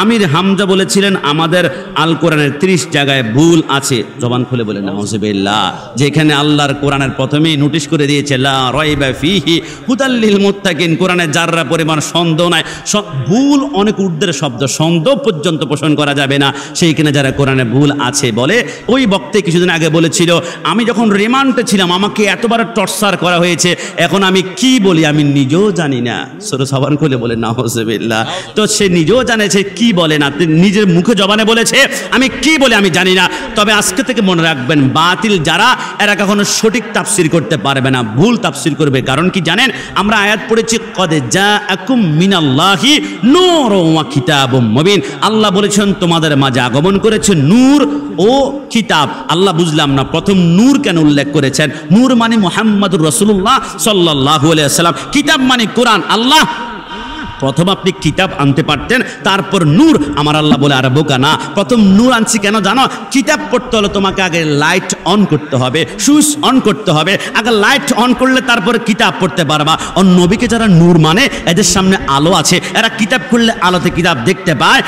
আমির হামজা বলেছিলেন আমাদের আল কোরআনের 30 জায়গায় ভুল আছে। জবান খুলে বলেন নাউযুবিল্লাহ। যেখানে আল্লাহর কোরআনের প্রথমেই নোটিশ করে দিয়েছে লা রাইবা ফিহি হুদাল লিল মুত্তাকিন, কোরআনে যাররা পরিমাণ সন্দেহ নাই। ভুল অনেক ঊর্ধ্বের শব্দ, সন্দেহ পর্যন্ত পোষণ করা যাবে না। সেইখানে যারা কোরআনে ভুল আছে বলে, ওই বক্তে কিছুদিন আগে বলেছিল আমি যখন রিমান্ডে ছিলাম আমাকে এতবার টর্চার করা হয়েছে, এখন আমি কি বলি আমি নিজেও জানি না। সূরা জবান খুলে বলেন নাউযুবিল্লাহ। তো সে নিজেও জানে সে কি বলে না, নিজের মুখে জবানে বলেছে আমি কি বলে আমি জানি না। তবে আজকে থেকে মনে রাখবেন, বাতিল যারা এরা কখনো সঠিক তাফসীর করতে পারবে না, ভুল তাফসীর করবে। কারণ কি জানেন, আমরা আয়াত পড়েছি কদ জাআকুম মিনাল্লাহি নূরুন ওয়া কিতাবুম মুবিন। আল্লাহ বলেছেন তোমাদের মাঝে আগমন করেছে নূর ও কিতাব। আল্লাহ বুঝলাম না প্রথম নূর কেন উল্লেখ করেছেন? নূর মানে মুহাম্মদুর রাসূলুল্লাহ সাল্লাল্লাহু আলাইহি ওয়াসাল্লাম, কিতাব মানে কোরআন। আল্লাহ প্রথম আপনি কিতাব আনতে পারতেন, তারপর নূর। আমার আল্লাহ বলে আর বোকা না, প্রথম নূর আনছি কেন জানো? কিতাব পড়তে হলে তোমাকে আগে লাইট অন করতে হবে, সুইচ অন করতে হবে। আগে লাইট অন করলে তারপরে কিতাব পড়তে পারবা। আর নবীকে যারা নূর মানে, এদের সামনে আলো আছে, এরা কিতাব খুললে আলোতে কিতাব দেখতে পায়।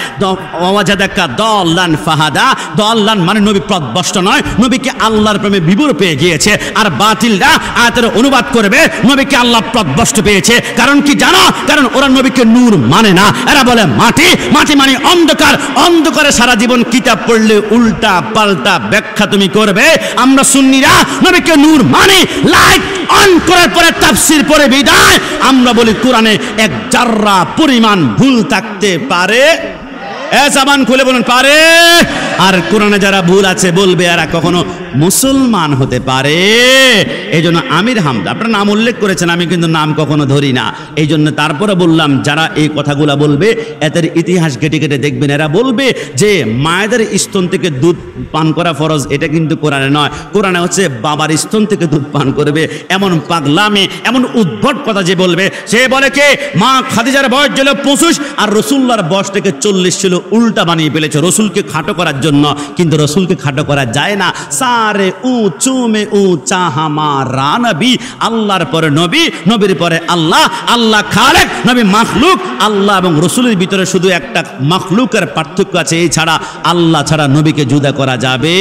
ওয়াজাদাকা দাল্লান ফাহাদা, দাল্লান মানে নবী পথভ্রষ্ট নয়, নবীকে আল্লাহর প্রেমে বিভোর পেয়ে গিয়েছে। আর বাতিলরা আয়াতের অনুবাদ করবে নবীকে আল্লাহ পথভ্রষ্ট পেয়েছে। কারণ কি জানো? কারণ ওরা নবীকে নূর মানে না, এরা বলে মাটি, মাটি মানে অন্ধকার। অন্ধকারে সারা জীবন কিতাব পড়লে উল্টা পাল্টা ব্যাখ্যা তুমি করবে। আমরা সুন্নিরা নবীকে নূর মানে লাইট অন করার পরে তাফসীর পড়ে বিদায়। আমরা বলি কোরআনে এক জাররা পরিমাণ ভুল থাকতে পারে। জবান খুলে বলুন পারে। আর কোরআনে যারা ভুল আছে বলবে এরা কখনো মুসলমান হতে পারে। এই জন্য আমির হামজা, আপনার নাম উল্লেখ করেছেন, আমি কিন্তু নাম কখনো ধরি না। এই জন্য তারপরে বললাম যারা এই কথাগুলা বলবে এদের ইতিহাস ঘেটে ঘেটে দেখবেন, এরা বলবে যে মায়েদের স্তন থেকে দুধ পান করা ফরজ, এটা কিন্তু কোরআনে নয়। কোরআনে হচ্ছে বাবার স্তন থেকে দুধ পান করবে। এমন পাগলামে, এমন উদ্ভট কথা যে বলবে, সে বলে কে মা খাদিজার বয়স ছিল 25 আর রাসূলুল্লাহর বয়স থেকে 40 ছিল। উল্টা বানিয়ে ফেলেছে রসুলকে খাটো করার জন্য, কিন্তু রসুলকে খাটো করা যায় না। সারে উঁচু মে উঁচা হামারা নবী, আল্লাহর পরে নবী, নবীর পরে আল্লাহ। আল্লাহ খালেক, নবী মাখলুক। আল্লাহ এবং রসুলের ভিতরে শুধু একটা মাখলুকের পার্থক্য আছে, এই ছাড়া আল্লাহ ছাড়া নবীকে জুদা করা যাবে।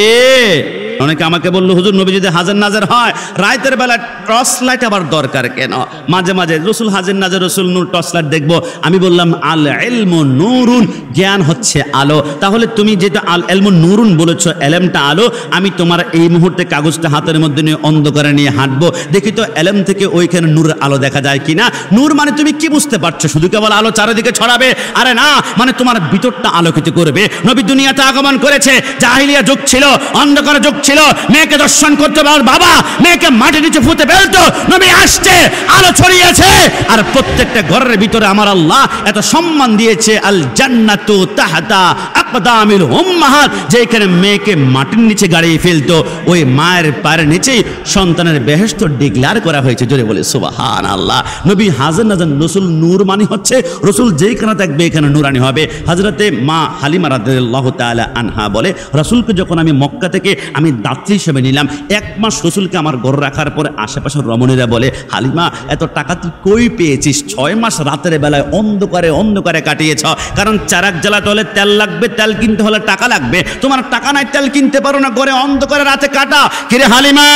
অনেকে আমাকে বললো হুজুর নবী যদি হাজির নাজির হয় রাতের বেলা টর্চ লাইট আবার দরকার কেন? মাঝে মাঝে রসুল হাজির নাজির, রসুল নূর, টর্চ লাইট দেখবো। আমি বললাম আল ইলমু নূরুন, জ্ঞান হচ্ছে আলো। তাহলে তুমি যেটা আল ইলমু নূরুন বলেছো, এলেমটা আলো। আমি তোমার এই মুহূর্তে কাগজটা হাতের মধ্যে নিয়ে অন্ধকারে নিয়ে হাঁটবো, দেখি তো এলেম থেকে ওইখানে নূরের আলো দেখা যায় কিনা। নূর মানে তুমি কি বুঝতে পারছো? শুধু কেবল আলো চারিদিকে ছড়াবে? আরে না, মানে তোমার ভিতরটা আলোকিত করবে। নবী দুনিয়াতে আগমন করেছে, জাহিলিয়া যুগ ছিল, অন্ধকার যুগ ছিল, মেয়েকে দর্শন করতে পারার বাবা মেয়েকে মাটি নিচে ফুতে ফেলতো। নবী আসছে, আলো ছড়িয়েছে। আর প্রত্যেকটা ঘরের ভিতরে আমার আল্লাহ এত সম্মান দিয়েছে, আল জান্নাতু তাহতা আকদামিল উম্মাহাত, যেখানে মেয়েকে মাটির নিচে গাড়িয়ে ফেলতো, ওই মায়ের পায়ের নিচেই সন্তানের বেহেশত ডিক্লেয়ার করা হয়েছে। জোরে বলে সুবহানাল্লাহ। নবী হাজির নাজির, রসুল নূর মানে হচ্ছে রসুল যেখানে থাকবে এখানে নূরানি হবে। হযরতে মা হালিমা রাদিয়াল্লাহু তাআলা আনহা বলে, রসুলকে যখন আমি মক্কা থেকে আমি দাত্রী হিসেবে নিলাম, 1 মাস রসুলকে আমার ঘর রাখার পরে আশেপাশের রমণীরা বলে, হালিমা এত টাকা তুই কই পেয়েছিস? 6 মাস রাতের বেলায় অন্ধকারে অন্ধকারে কাটিয়েছ। কারণ চারাক জ্বালাতে হলে তেল লাগবে, তেল কিনতে হলে টাকা লাগবে। তোমার টাকা নাই, তেল কিনতে পারো না, ঘরে অন্ধকারে রাতে কাটা। কিরে হালিমা,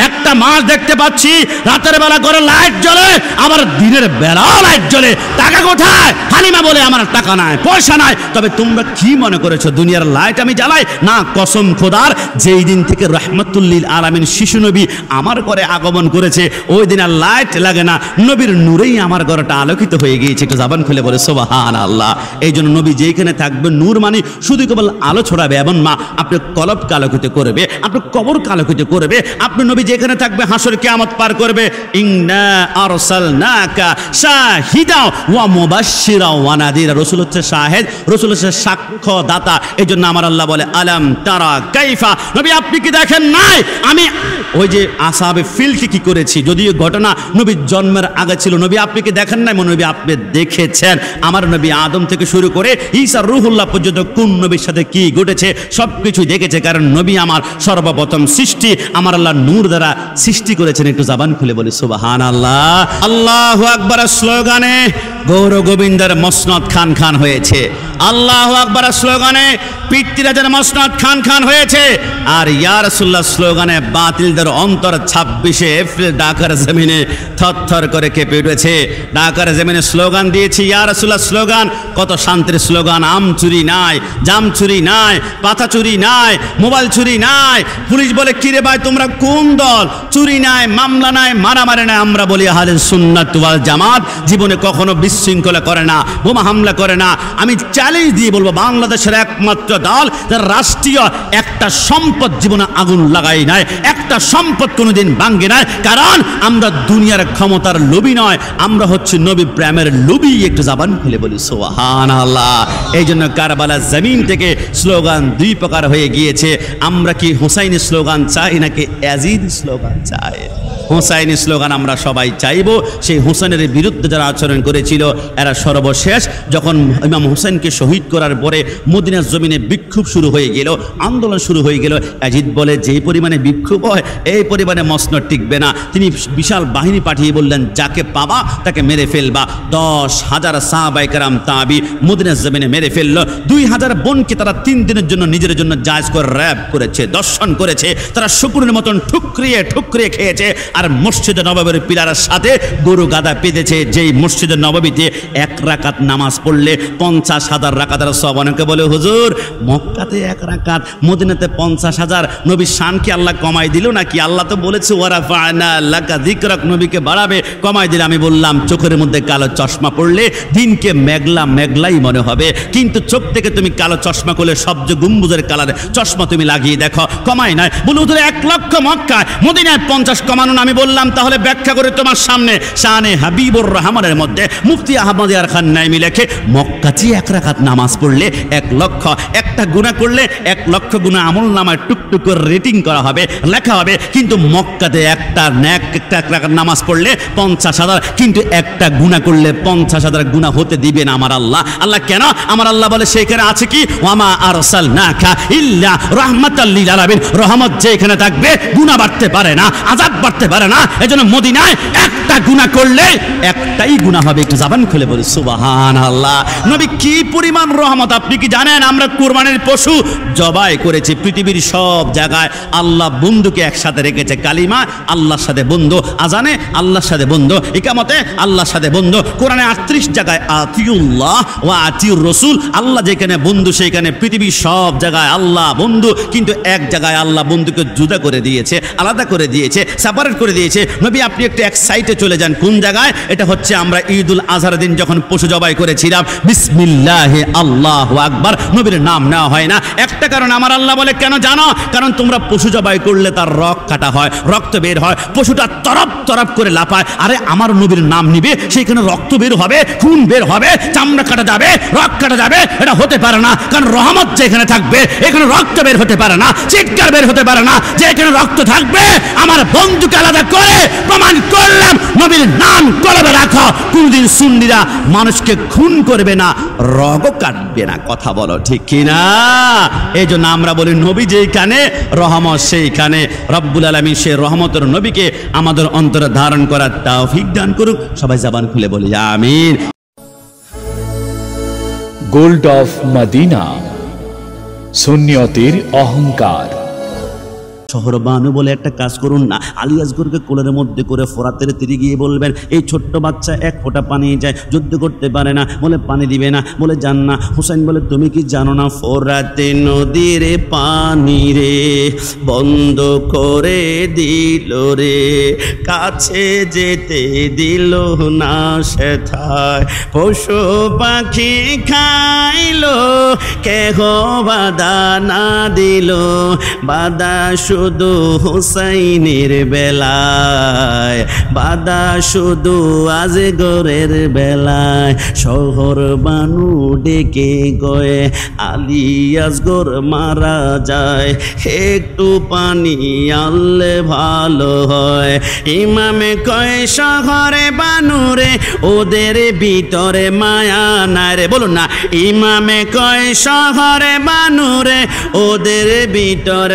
একটা মাস দেখতে পাচ্ছি রাতের বেলা ঘরে লাইট জ্বলে, আবার দিনের বেলাও লাইট জ্বলে, টাকা কোথায়? হালিমা বলে আমার টাকা নাই, পয়সা নাই। তবে তোমরা কি মনে করেছো দুনিয়ার লাইট আমি জ্বালাই? না, কসম খোদার, যেই দিন থেকে রাহমাতুল লিল আলামিন শিশু নবী আমার ঘরে আগমন করেছে, ওই দিন আর লাইট লাগে না, নবীর নূরেই আমার ঘরটা আলোকিত হয়ে গিয়েছে। একটু জবান খুলে বলে সুবহানাল্লাহ। এই জন্য নবী যেখানে থাকবে নূর মানে শুধু কেবল আলো ছড়াবে এমন মা, আপনি কলবকে আলোকিত করবে, আপনি কবরকে আলোকিত করবে। আপনি নবী যেখানে থাকবে হাসর কিয়ামত পার করবে। ইন্না আরসালনাকা শাহিদা ওয়া মুবাশশিরা ওয়া নাদিরা, রাসূল হচ্ছে শাহিদ, রাসূল হচ্ছে সাক্ষ্যদাতা। এই জন্য আমার আল্লাহ বলে আলাম তারা কাইফা, নবী আপনি কি দেখেন নাই আমি ওই যে আসহাবে ফিলকে কি করেছি? যদিও ঘটনা নবীর জন্মের আগে ছিল, নবী আপনি কি দেখেন নাই? নবী আপনি দেখেছেন। আমার নবী আদম থেকে শুরু করে ঈসা রূহুল্লাহ পর্যন্ত কোন নবীর সাথে কি ঘটেছে সবকিছু দেখেছে, কারণ নবী আমার সর্বপ্রথম সৃষ্টি, আমার আল্লাহ নূর দ্বারা সৃষ্টি করেছেন। একটু জবান খুলে বলি সুবহানাল্লাহ। আল্লাহু আকবার স্লোগানে গৌর গোবিন্দের মসনদ খান খান হয়েছে। আল্লাহু আকবার স্লোগানে পিতৃরাজের মসনদ খান খান হয়েছে। আর ইয়া রাসূলুল্লাহ স্লোগানে বাতিলদের অন্তর 26শে এপ্রিল ঢাকার জমিনে থরথর করে কেঁপে উঠেছে। ঢাকার জমিনে স্লোগান দিয়েছি ইয়া রাসূলুল্লাহ স্লোগান, কত শান্তির স্লোগান। আম চুরি নাই, জাম চুরি নাই, পাতা চুরি নাই, মোবাইল চুরি নাই। পুলিশ বলে কিরে ভাই তোমরা কোন দল? চুরি নাই, মামলা নাই, মারামারি নাই। আমরা বলি আহলে সুন্নাত ওয়াল জামাত জীবনে কখনো বিশৃঙ্খলা করে না, বোমা হামলা করে না। আমি চ্যালেঞ্জ দিয়ে বলবো বাংলাদেশের একমাত্র দল যারা রাষ্ট্রীয় একটা সম্পদ জীবনে আগুন লাগাই নাই, একটা সম্পদ কোনোদিন ভাঙ্গে নাই। কারণ আমরা দুনিয়ার ক্ষমতার লোভী নয়, আমরা হচ্ছে নবী প্রেমের লোভী। একটু জবান খুলে বলি সুবহানাল্লাহ। এই জন্য কারবালার জমিন থেকে স্লোগান দুই প্রকার হয়ে গিয়েছে। আমরা কি হুসাইনি স্লোগান চাই নাকি ইয়াজিদি স্লোগান চাই? হুসাইনি স্লোগান আমরা সবাই চাইব। সেই হুসাইনের বিরুদ্ধে যারা আচরণ করেছিল এরা সর্বশেষ যখন ইমাম হুসাইনকে শহীদ করার পরে মদিনার জমিনে বিক্ষোভ শুরু হয়ে গেল, আন্দোলন শুরু হয়ে গেল। ইয়াজিদ বলে যেই পরিমাণে বিক্ষোভ হয় এই পরিমাণে মসনদ টিকবে না। তিনি বিশাল বাহিনী পাঠিয়ে বললেন যাকে পাবা তাকে মেরে ফেলবা। 10,000 সাহাবায়ে কেরাম তাবি মদিনার জমিনে মেরে ফেললো। 2,000 বোনকে তারা 3 দিনের জন্য নিজের জন্য জায়েজ করে র‍্যাব করেছে, দর্শন করেছে। তারা শুকুরের মতন ঠুকরিয়ে ঠুকরিয়ে খেয়েছে। আর মসজিদে নববীর পিলারের সাথে গরু গাদা পেতেছে। যেই মসজিদে নববীতে 1 রাকাত নামাজ পড়লে 50,000 রাকাতের সওয়াব। অনেকে বলে হুজুর মক্কাতে 1 রাকাত, মদিনাতে 50,000। নবীর শান কি আল্লাহ কমাই দিল নাকি? আল্লাহ তো বলেছে ওয়ারাফা'না লাকা যিকরাক, নবীকে বাড়াবে, কমাই দিলে। আমি বললাম চোখের মধ্যে কালো চশমা পড়লে দিনকে মেঘলা মেঘলাই মনে হবে, কিন্তু চোখ থেকে তুমি কালো চশমা করলে সবজ গম্বুজের কালার চশমা তুমি লাগিয়ে দেখো, কমাই নাই। বলে হুজুর 1 লক্ষ মক্কায় মদিনায় 50 কমানো। আমি বললাম তাহলে ব্যাখ্যা করে তোমার সামনে শানে হাবিবুর রহমানের মধ্যে মুফতি আহমদ ইয়ার খান নাইমি লেখে মক্কাতে 1 রাকাত নামাজ পড়লে 1 লক্ষ, একটা গুনাহ করলে 1 লক্ষ গুনাহ আমল নামায় টুকটুক করে রেটিং করা হবে, লেখা হবে। কিন্তু মক্কাতে একটা রাকাত নামাজ পড়লে 50,000, কিন্তু একটা গুনাহ করলে 50,000 গুনাহ হতে দিবে না আমার আল্লাহ। আল্লাহ কেন? আমার আল্লাহ বলে সেইখানে আছে কি ওয়ামা আরসালনাকা ইল্লা রাহমাতাল লিল আলামিন। রহমত যেখানে থাকবে গুনাহ বাড়তে পারে না, আযাব বাড়তে পারে না। এজন্য মদিনায় একটা গুনাহ করলে একটাই গুনাহ হবে। একটু জবান খুলে বলি সুবহানাল্লাহ। নবী কি পরিমাণ রহমত আপনি কি জানেন? আমরা কুরবানির পশু জবাই করেছি পৃথিবীর সব জায়গায়। আল্লাহ বন্ধুকে একসাথে রেখেছে, কালিমা আল্লাহর সাথে বন্ধু, আজানে আল্লাহর সাথে বন্ধু, ইকামতে আল্লাহর সাথে বন্ধু। কোরআনে 38 জায়গায় আতিউল্লাহ ওয়া আতিউর রাসূল, আল্লাহ যেখানে বন্ধু সেখানে পৃথিবীর সব জায়গায় আল্লাহ বন্ধু। কিন্তু এক জায়গায় আল্লাহ বন্ধুকে জুদা করে দিয়েছে, আলাদা করে দিয়েছে, সেপারেট করে দিয়েছে। নবী আপনি একটু এক সাইডে চলে যান। কোন জায়গায়? এটা হচ্ছে আমরা ঈদুল আজহার দিন যখন পশু জবাই করেছিলাম বিসমিল্লাহে আল্লাহু আকবার, নবীর নাম নেওয়া হয় না। একটা কারণ আমার আল্লাহ বলে কেন জানো? কারণ তোমরা পশু জবাই করলে তার রক্ত কাটা হয়, রক্ত বের হয়, পশুটা তরপ তরপ করে লাফায়। আরে আমার নবীর নাম নিবে, সেখানে রক্ত বের হবে, খুন বের হবে, চামড়া কাটা যাবে, রক্ত কাটা যাবে, এটা হতে পারে না। কারণ রহমত যেখানে থাকবে এখানে রক্ত বের হতে পারে না, চিৎকার বের হতে পারে না। যেখানে রক্ত থাকবে আমার বন্ধুকে আলাদা করে প্রমাণ করলাম নবীর নাম কলবে রাখো। কোনদিন সুন্নিরা মানুষকে খুন করবে না, রগও কাটবে না। কথা বলো ঠিক কিনা? এই জন্য আমরা বলি নবী যেখানে রহমত সেইখানে। রব্বুল আলামিন সেই রহমতের নবীকে আমাদের অন্তরে ধারণ করার তৌফিক দান করুক। সবাই জবান খুলে বলি আমিন। গোল্ড অফ মদিনা, সুন্নিয়তের অহংকার। শহর বানু বলে একটা কাজ করুন না, আলিয়াসগরকে কোলের মধ্যে করে ফোরাতের তীরে গিয়ে বলবেন এই ছোট্ট বাচ্চা 1 ফোঁটা পানি যায়, যুদ্ধ করতে পারে না, বলে পানি দিবে না, বলে যান না। হুসাইন বলে তুমি কি জানো না ফোরাতে নদীর পানি রে বন্ধ করে দিল রে, কাছে যেতে দিল না সেথায়, পশু পাখি খাইলো কেহ বাধা না দিল, বাধা শুধু হুসাইনের বেলায়, বাধা শুধু আজগরের বেলায়। শহর বানু ডেকে গয়ে আলিয়াসগর মারা যায়, একটু পানি আনলে ভালো হয়। ইমামে কয় শহরে বানুরে ওদের ভিতরে মায়া নাই রে, বলুন না। ইমামে কয় শহরে বানুরে ওদের ভিতর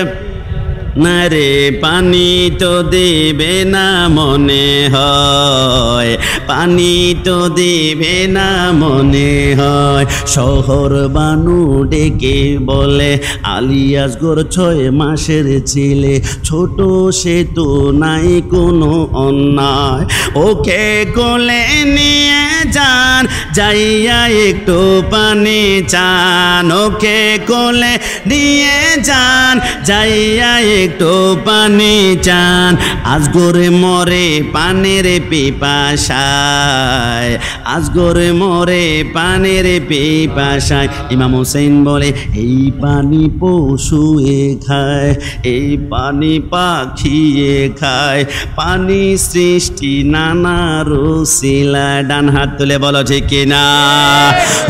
না রে পানি তো দেবে না মনে হয়, পানি তো দেবে না মনে হয়। শহর বানু ডেকে বলে আলিয়াসগর 6 মাসের ছেলে, ছোট সে তো নাই কোনো অন্যায়, ওকে কোলে নিয়ে যান যাইয়া একটু পানি চান, ওকে কোলে নিয়ে যান যাইয়া একটু পানি চান। আজগরে মরে পানের পিপাসায়, আজগরে মরে পানের পিপাসায়। ইমাম হোসেন বলে এই পানি পশুয়ে খায়, এই পানি পাখিয়ে খায়, পানি সৃষ্টি নানা রসিলা। ডান হাত তুলে বলো ঠিক কিনা।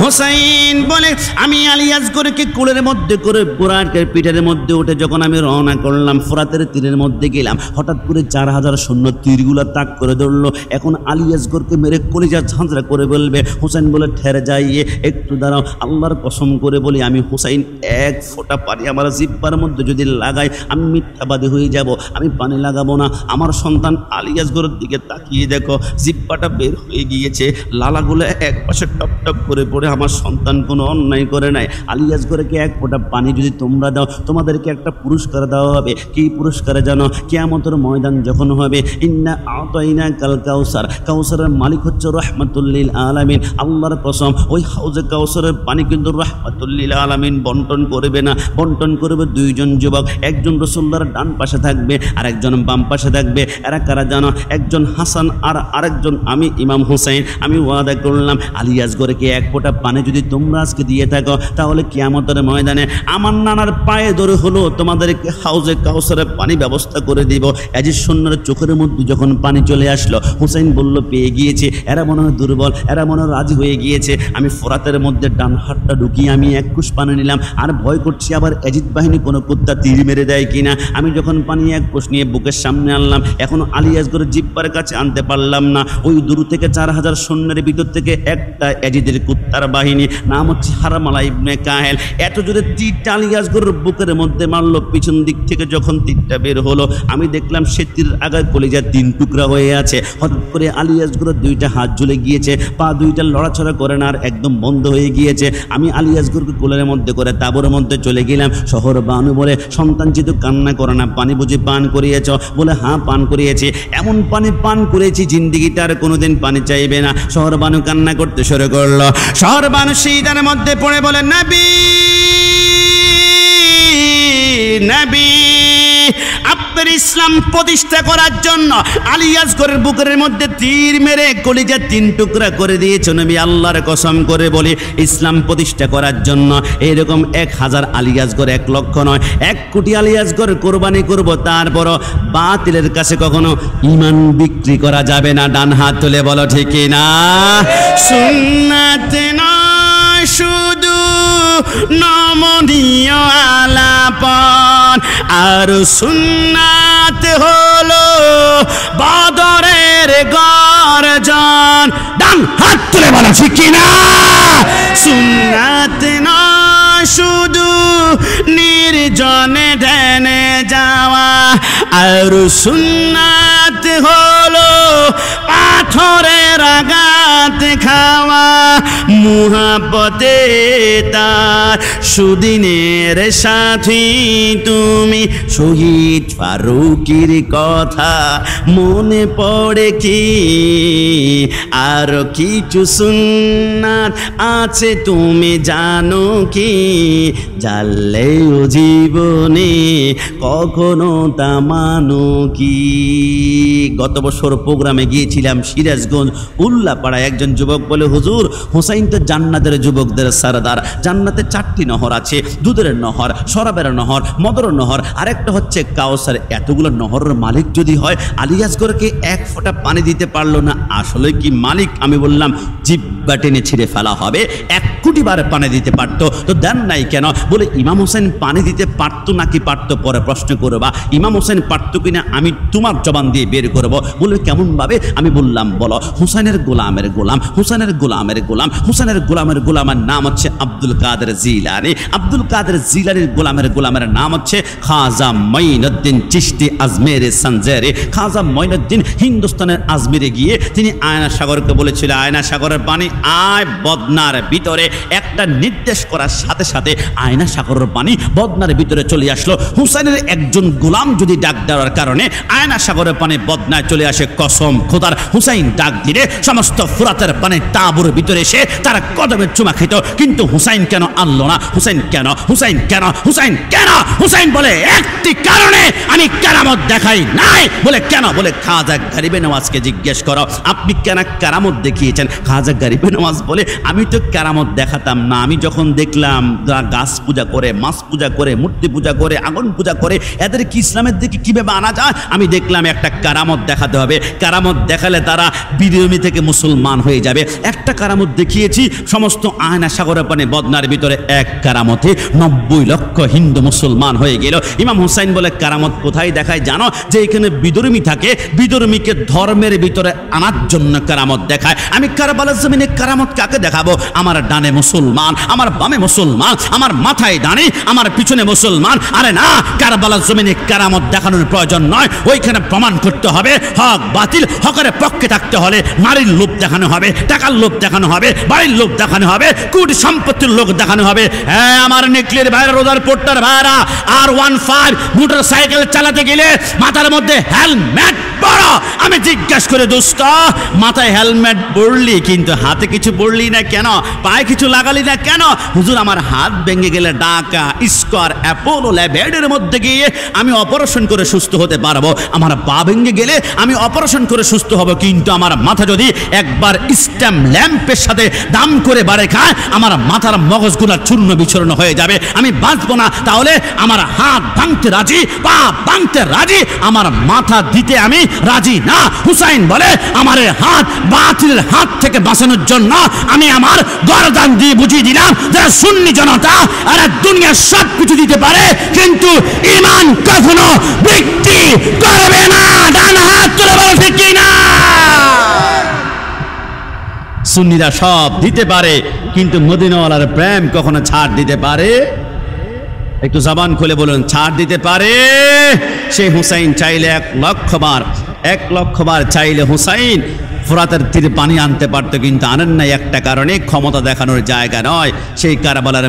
হোসেন বলে আমি আলিয়াসগরকে কোলের মধ্যে করে বুরাকের পিঠের মধ্যে উঠে যখন আমি রওনা করলাম, ফোরাতের তীরের মধ্যে গেলাম, হঠাৎ করে 4000 সৈন্য তীরগুলা তাক করে ধরলো। এখন আলিয়াসগরকে মেরে কলিজা ঝাঁঝরা করে বলবে। হোসেন বলে ঠেরে যাইয়ে একটু দাঁড়াও, আল্লাহর কসম করে বলি আমি হোসেন এক ফোঁটা পানি আমার জিব্বার মধ্যে যদি লাগাই আমি মিথ্যাবাদী হয়ে যাব, আমি পানি লাগাবো না। আমার সন্তান আলিয়াসগরের দিকে তাকিয়ে দেখো, জিব্বাটা বের হয়ে গিয়েছে, লালাগুলো এক পাশে টপ টপ করে পড়ে। আমার সন্তান কোনো অন্যায় করে নাই। আলিয়াসগরকে এক ফোঁটা পানি যদি তোমরা দাও, তোমাদেরকে একটা পুরস্কার দেওয়া হবে। কি পুরস্কারে জানো? কিয়ামতের ময়দান যখন হবে, ইন্না আতাইনা কাল কাউসার, কাউসারের মালিক হচ্ছে রাহমাতুল লিল আলামিন। আল্লাহর কসম, ওই হাউজে কাউসারের পানি কিন্তু রাহমাতুল লিল আলামিন বন্টন করবে না, বন্টন করবে 2 জন যুবক। একজন রাসূলুল্লাহর ডান পাশে থাকবে আর একজন বাম পাশে থাকবে। এরা কারা জানো? একজন হাসান আর আরেকজন আমি ইমাম হোসেন। আমি ওয়াদা করলাম আলিয়াসগরকে এক ফোঁটা পানি যদি তোমরা আজকে দিয়ে থাকো, তাহলে কিয়ামতের ময়দানে আমার নানার পায়ে ধরে হলো তোমাদেরকে হাউজে কাউসারের পানি ব্যবস্থা করে দিব। এজিদ সৈন্যের চোখের মধ্যে যখন পানি চলে আসলো, হুসাইন বলল পেয়ে গিয়েছে। এরা মনে হয় দুর্বল, এরা মনে হয় রাজি হয়ে গিয়েছে। আমি ফোরাতের মধ্যে ডান হাতটা ঢুকিয়ে আমি 1 কুশ পানি নিলাম, আর ভয় করছি আবার এজিদ বাহিনী কোনো কুত্তা তীর মেরে দেয় কিনা। আমি যখন পানি 1 কুশ নিয়ে বুকের সামনে আনলাম, এখনো আলিয়াসগরের জিব্বার কাছে আনতে পারলাম না। ওই দূর থেকে 4000 সৈন্যের ভিতর থেকে একটা এজিদের কুত্তার বাহিনী, নাম হচ্ছে হারামালা ইবনে কাহেল, এত জোরে তীরটা আলিয়াসগরের বুকের মধ্যে মারলো। পিছন দিক থেকে যখন তীরটা বের হলো, আমি দেখলাম সে তীর আগায় কলিজা 3 টুকরা হয়ে আছে। হঠাৎ করে আলিয়াসগরের 2টা হাত ঝুলে গিয়েছে, পা 2টা লড়াছড়া করে না আর একদম বন্ধ হয়ে গিয়েছে। আমি আলিয়াসগরকে কোলের মধ্যে করে তাঁবুর মধ্যে চলে গেলাম। শহর বানু বলে সন্তান যেহেতু কান্না করে না, পানি বুঝি পান করিয়েছ? বলে হ্যাঁ পান করিয়েছি। এমন পানি পান করেছি জিন্দিগিতে আর কোনোদিন পানি চাইবে না। শহর বানু কান্না করতে শুরু করলো। শহর বানু শীতের মধ্যে পড়ে বলে নবী নবী, আপনার ইসলাম প্রতিষ্ঠা করার জন্য আলিয়াসগরের বুকের মধ্যে তীর মেরে কলিজা 3 টুকরা করে দিয়েছ নবী। আল্লাহর কসম করে বলি ইসলাম প্রতিষ্ঠা করার জন্য এরকম 1000 আলিয়াসগর, 1 লক্ষ নয় 1 কোটি আলিয়াসগর কোরবানি করব, তারপর বাতিলের কাছে কখনো ঈমান বিক্রি করা যাবে না। ডান হাত তুলে বলো ঠিক না। সুন্নাত নয় শুধু নমনীয় আলাপন, আর সুন্নাত হলো বদরের গর্জন। ডান হাত তুলে বলো ঠিক না। সুন্নাত নয় শুধু নির্জনে ধ্যানে যাওয়া, আর সুন্নাত হলো পাথরের আঘাত খাওয়া। মুহাব্বতে তার সুদিনের সাথী তুমি, শহীদ ফারুকের কথা মনে পড়ে কি? আর কিছু সুন্নাত আছে তুমি জানো কি? জানলেও জীবনে কখনো তা মানো কি? গত বছর প্রোগ্রামে গিয়েছিলাম সিরাজগঞ্জ উল্লাপাড়ায়। একজন যুবক বলে হুজুর হোসাইন তো জান্নাতের যুবকদের সরদার, জান্নাতে 4টি নহর আছে, দুধের নহর, শরাবের নহর, মদর নহর, আরেকটা হচ্ছে কাউসার। এতগুলো নহরের মালিক যদি হয়, আলিয়াসগরকে 1 ফোঁটা পানি দিতে পারলো না, আসলে কি মালিক? আমি বললাম জিব্বা টেনে ছিঁড়ে ফেলা হবে, 1 কোটি বার পানি দিতে পারতো, তো দেন নাই কেন? বলে ইমাম হোসেন পানি দিতে পারতো নাকি পারতো পরে প্রশ্ন করবা, ইমাম হোসেন পারতো কিনা আমি তোমার জবান দিয়ে বের করবো। বলে কেমন ভাবে? আমি বললাম বলো, হুসাইনের গোলামের গোলাম গোলাম, হুসাইনের গোলামের গোলাম, হুসাইনের গোলামের গোলামের নাম হচ্ছে আব্দুল কাদের জিলানী, আব্দুল কাদের জিলানীর গোলামের নাম হচ্ছে খাজা মঈনুদ্দিন চিশতি আজমেরে সানজারি। খাজা মঈনুদ্দিন হিন্দুস্তানের আজমিরে গিয়ে তিনি আয়না সাগরকে বলেছিল, আয়না সাগরের পানি আয় বদনার ভিতরে। একটা নির্দেশ করার সাথে সাথে আয়না সাগরের পানি বদনার ভিতরে চলে আসলো। হুসাইনের একজন গোলাম যদি ডাক দেওয়ার কারণে আয়না সাগরের পানি বদনায় চলে আসে, কসম খোদার হুসাইন ডাক দিলে সমস্ত ফুরাতের পানি তাঁবুর ভিতরে এসে তারা কদমের চুমা খেত। কিন্তু হুসাইন কেন আনলো না? হুসাইন কেন? হুসাইন কেন? হুসাইন কেন? হুসাইন বলে একটি কারণে আমি কারামত দেখাই নাই। বলে কেন? বলে খাজা গরিবে নওয়াজকে জিজ্ঞেস করো আপনি কেন কারামত দেখিয়েছেন। খাজা গরিবে নওয়াজ বলে আমি তো কারামত দেখাতাম না, আমি যখন দেখলাম গাছ পূজা করে, মাছ পূজা করে, মূর্তি পূজা করে, আগুন পূজা করে, এদের কি ইসলামের দিকে কিভাবে আনা যায়, আমি দেখলাম একটা কারামত দেখাতে হবে। কারামত দেখালে তারা বিধর্মী থেকে মুসলমান হয়ে যাবে। একটা কারামত দেখিয়েছি, সমস্ত আয়না সাগরের পানি বদনার ভিতরে এক কারামতে 90 লক্ষ হিন্দু মুসলমান হয়ে গেল। ইমাম হুসাইন বলে কারামত কোথায় দেখায় জানো? যে এখানে বিধর্মী থাকে, বিধর্মীকে ধর্মের ভিতরে আনার জন্য কারামত দেখায়। আমি কারবালার জমিনে কারামত কাকে দেখাবো? আমার ডানে মুসলমান, আমার বামে মুসলমান, আমার মাথায় ডানে, আমার পিছনে মুসলমান। আরে না, কারবালার জমিনে কারামত দেখানোর প্রয়োজন নয়। ওইখানে প্রমাণ করতে হবে হক বাতিল। হকের পক্ষে থাকতে হলে নারীর লোভ দেখানো হবে, টাকার লোভ দেখানো হবে, বাড়ির লোভ দেখানো হবে, কোটি সম্পত্তির লোভ দেখানো হবে। হ্যাঁ আমার নিকলির ভাইরা, রোজার পোট্টার ভাইরা, R15 মোটর সাইকেল চালাতে গেলে মাথার মধ্যে হেলমেট পরো। আমি জিজ্ঞাসা করে, দোস্ত মাথায় হেলমেট পরলি কিন্তু হাতে কিছু পরলি না কেন? পায়ে কিছু লাগালি না কেন? হুজুর আমার হাত ভেঙে গেলে ঢাকা স্কয়ার অ্যাপোলো ল্যাবের মধ্যে গিয়ে আমি অপারেশন করে সুস্থ হতে পারবো। আমার পা ভেঙে গেলে আমি অপারেশন করে সুস্থ হব, কিন্তু আমার মাথা যদি একবার স্ট্যাম্প ল্যাম্পের সাথে দাম করে বাড়ে খায়, আমার মাথার মগজগুলা চূর্ণ বিচূর্ণ হয়ে যাবে, আমি বাঁচবো না। তাহলে আমার হাত ভাঙতে রাজি, পা ভাঙতে রাজি, আমার মাথা দিতে আমি রাজি না। হুসাইন বলে আমার হাত বাতিলের হাত থেকে বাঁচানোর জন্য আমি আমার গর্দান দিয়ে বুঝিয়ে দিলাম, যারা সুন্নি জনতা আর দুনিয়ার সব কিছু দিতে পারে কিন্তু ঈমান কখনো বিক্রি করবে না। ডান হাত তুলে বলো ঠিক কি না? সুন্নিরা সব দিতে পারে কিন্তু মদিনাওয়ালার প্রেম কখনো ছাড় দিতে পারে? একটু জবান খুলে বলুন, ছাড় দিতে পারে? সে হুসাইন চাইলে 1 লক্ষ বার চাইলে হুসাইন ফোরাতের তীরে পানি আনতে পারতো, কিন্তু আনেন নাই একটা কারণে, ক্ষমতা দেখানোর জায়গা নয়। সেই কারবালার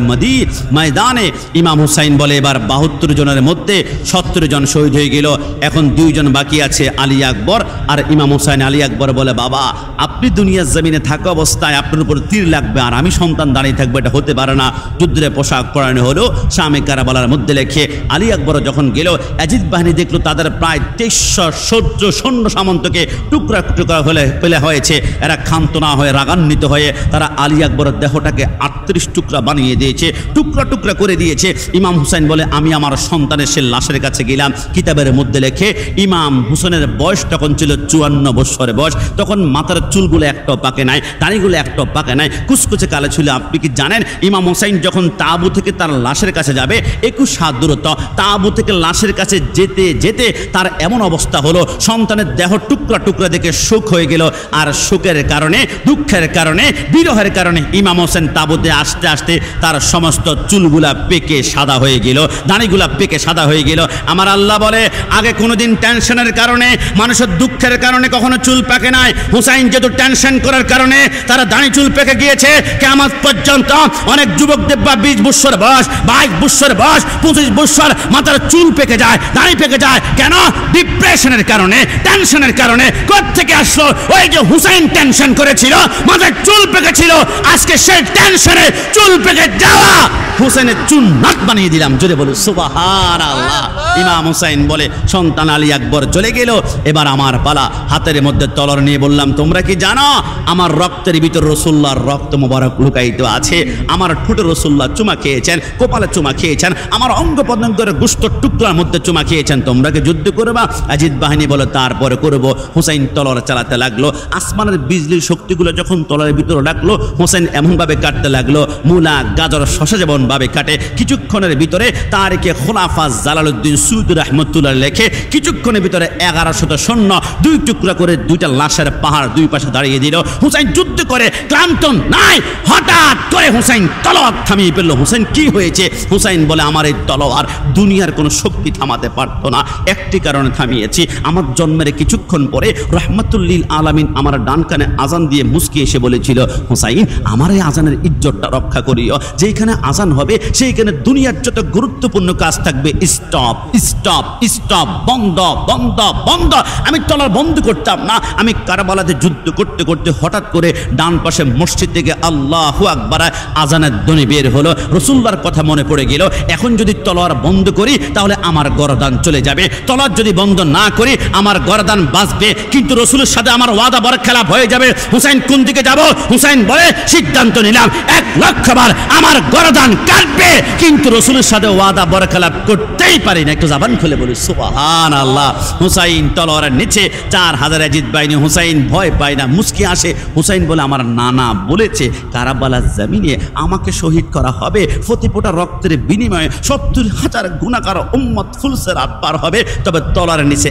ময়দানে ইমাম হুসাইন বলে এবার 72 জনের মধ্যে 70 জন শহীদ হয়ে গেল, এখন 2 জন বাকি আছে, আলী আকবর আর ইমাম হুসাইন। আলী আকবর বলে বাবা আপনি দুনিয়ার জমিনে থাকা অবস্থায় আপনার উপর তীর লাগবে আর আমি সন্তান দাঁড়িয়ে থাকবো, এটা হতে পারে না। যুদ্ধের পোশাক পরানো হলো, স্বামী কারবালার মধ্যে লেখে। আলী আকবর যখন গেল, অ্যাজিদ বাহিনী দেখলো তাদের প্রায় 2300 সৈন্য সামন্তকে টুকরা টুকরা ফেলে হয়েছে। এরা ক্ষান্ত না হয়ে রাগান্বিত হয়ে তারা আলী আকবরের দেহটাকে 38 টুকরা বানিয়ে দিয়েছে, টুকরা টুকরা করে দিয়েছে। ইমাম হুসাইন বলে আমি আমার সন্তানের সে লাশের কাছে গেলাম। কিতাবের মধ্যে লেখে ইমাম হুসেনের বয়স তখন ছিল 54 বছরের বয়স। তখন মাথার চুলগুলো একটাও পাকে নাই, দাড়িগুলো একটাও পাকে নাই, কুচকুচে কালো ছিল। আপনি কি জানেন ইমাম হুসাইন যখন তাঁবু থেকে তার লাশের কাছে যাবে 21 হাত দূরত্ব, তাঁবু থেকে লাশের কাছে যেতে যেতে তার এমন অবস্থা হলো, সন্তানের দেহ টুকরা টুকরা দেখে শোক হয়ে গেল। আর শোকের কারণে, দুঃখের কারণে, বিরহের কারণে ইমাম হোসেন তাঁবুতে আসতে আসতে তার সমস্ত চুলগুলা পেকে সাদা হয়ে গেল, দাড়িগুলা পেকে সাদা হয়ে গেল। আমার আল্লাহ বলে আগে কোনোদিন টেনশনের কারণে, মানুষের দুঃখের কারণে কখনো চুল পাকে নাই। হুসাইন যেহেতু টেনশন করার কারণে তারা দাড়ি চুল পেকে গিয়েছে। কিয়ামত পর্যন্ত অনেক যুবকদের 20 বছর বয়স, 22 বছর বয়স, 25 বছর মাথার চুল পেকে যায়, দাড়ি পেকে যায়। কেন? ডিপ্রেশনের কারণে, টেনশনের কারণে। কোত্থেকে আসলো? ওই যে হুসাইন টেনশন করেছিল, মাথার চুল পেকেছিল, আজকে সেই টেনশনে চুল পেকে যাওয়া হুসাইনের চুল নাক বানিয়ে দিলাম। জোরে বলো সুবহানাল্লাহ। ইমাম হুসাইন বলে সন্তান আলী আকবর চলে গেল, এবার আমার পালা। হাতের মধ্যে তলোয়ার নিয়ে বললাম তোমরা কি জানো আমার রক্তের ভিতর রাসূলুল্লাহর রক্ত মোবারক লুকায়িত আছে। আমার ঠোঁটে রাসূলুল্লাহ চুমা খেয়েছেন, কপালে চুমা খেয়েছেন, আমার অঙ্গ প্রত্যঙ্গের গোশত টুকরার মধ্যে চুমা খেয়েছেন। তোমরা কি যুদ্ধ করবা? আজিদ বাহিনী বলে তারপরে করব। হুসাইন তলোয়ার চালাতে লাগলো। আসমানের বিজলির শক্তিগুলো যখন তলোয়ারের ভিতরে ডাকলো, হুসাইন এমনভাবে কাটতে লাগলো মূলা গাজর শশা যেমন ভাবে কাটে। কিছুক্ষণের ভিতরে তারিখে খোলাফা জালালউদ্দিন সুদ রহমতুল্লাহ লেখে কিছুক্ষণের ভিতরে 1100 সৈন্য 2 টুকরা করে 2টা লাশের পাহাড় 2 পাশে দাঁড়িয়ে দিল। হুসাইন যুদ্ধ করে ক্লান্ত নাই, হঠাৎ করে হুসাইন তলোয়ার থামিয়ে ফেলল। হুসাইন কি হয়েছে? হুসাইন বলে আমার এই তলোয়ার দুনিয়ার কোনো শক্তি থামাতে পারতো না, একটি কারণে থামিয়েছি। আমার জন্মের কিছুক্ষণ পরে রহমতুল্লিল আলামিন আমার ডান কানে আজান দিয়ে মুস্কি এসে বলেছিল, হুসাইন আমার এই আজানের ইজ্জতটা রক্ষা করিও, যেখানে আজান হবে সেইখানে দুনিয়ার যত গুরুত্বপূর্ণ কাজ থাকবে স্টপ স্টপ স্টপ, বন্ধ বন্ধ বন্ধ। আমি তলোয়ার বন্ধ করতাম না। আমি কারবালাতে যুদ্ধ করতে করতে হঠাৎ করে ডান পাশে মসজিদ থেকে আল্লাহু আকবার আজানের ধ্বনি বের হলো। রাসূলুল্লাহর কথা মনে পড়ে গেল, এখন যদি তলোয়ার বন্ধ করি তাহলে আমার গরদান চলে যাবে, তলোয়ার যদি বন্ধ না করি আমার গরদান বাঁচবে, কিন্তু রাসূলের সাথে আমার ওয়াদা বরখেলাপ হয়ে যাবে। হুসাইন কোন দিকে যাব? হুসাইন বলে সিদ্ধান্ত নিলাম 1 লক্ষ বার আমার গরদান কাটবে, কিন্তু রাসূলের সাথে ওয়াদা বরখেলাপ করতেই পারি না। একটু জবান খুলে বলি সুবহানাল্লাহ। হুসাইন তলোয়ারের নিচে 4000 ইয়াজিদ বাহিনী, হুসাইন ভয় পায় না, মুস্কি আসে। হুসাইন বলে আমার নানা বলেছে কারাবালার জমিনে আমাকে শহীদ করা হবে, প্রতি ফোঁটা রক্তের বিনিময়ে 70,000 গুনাহগার উম্মত ফুলসেরাত পার হবে, তবে তলোয়ারের নিচে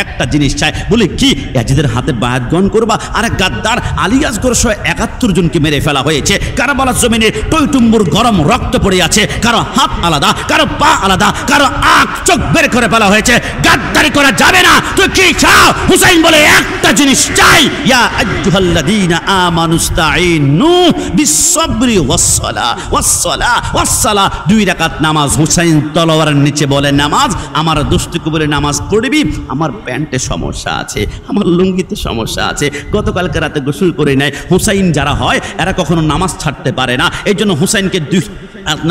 একটা জিনিস চাই। বলে কি? ইয়াজিদের হাতে বায়াত গ্রহণ করবা। আরে গাদ্দার, আলী আসগর সহ 71 জনকে মেরে ফেলা হয়েছে। কারাবালার জমিনে টইটুম্বুর গরম রক্ত পড়ে আছে, কারো হাত আলাদা, কারো পা আলাদা, কারো আঁখ চোখ বের করে ফেলা হয়েছে। গাদ্দারি করা যাবে না। তুই কি চাও? হুসাইন বলে একটা জিনিস চাই, ইয়া আইয়ুহাল্লাযীনা আমানুস্তাঈনু বিসসবরি ওয়াসসালাহ। 2 রাকাত নামাজ। হুসাইন তলোয়ারের নিচে বলে নামাজ আমার দোস্ত কবরে নামাজ পড়বি, আমার প্যান্টে সমস্যা আছে, আমার লুঙ্গিতে সমস্যা আছে, গতকালকে রাতে গোসল করে নেয়। হুসাইন যারা হয় এরা কখনো নামাজ ছাড়তে পারে না, এই জন্য হুসাইনকে 2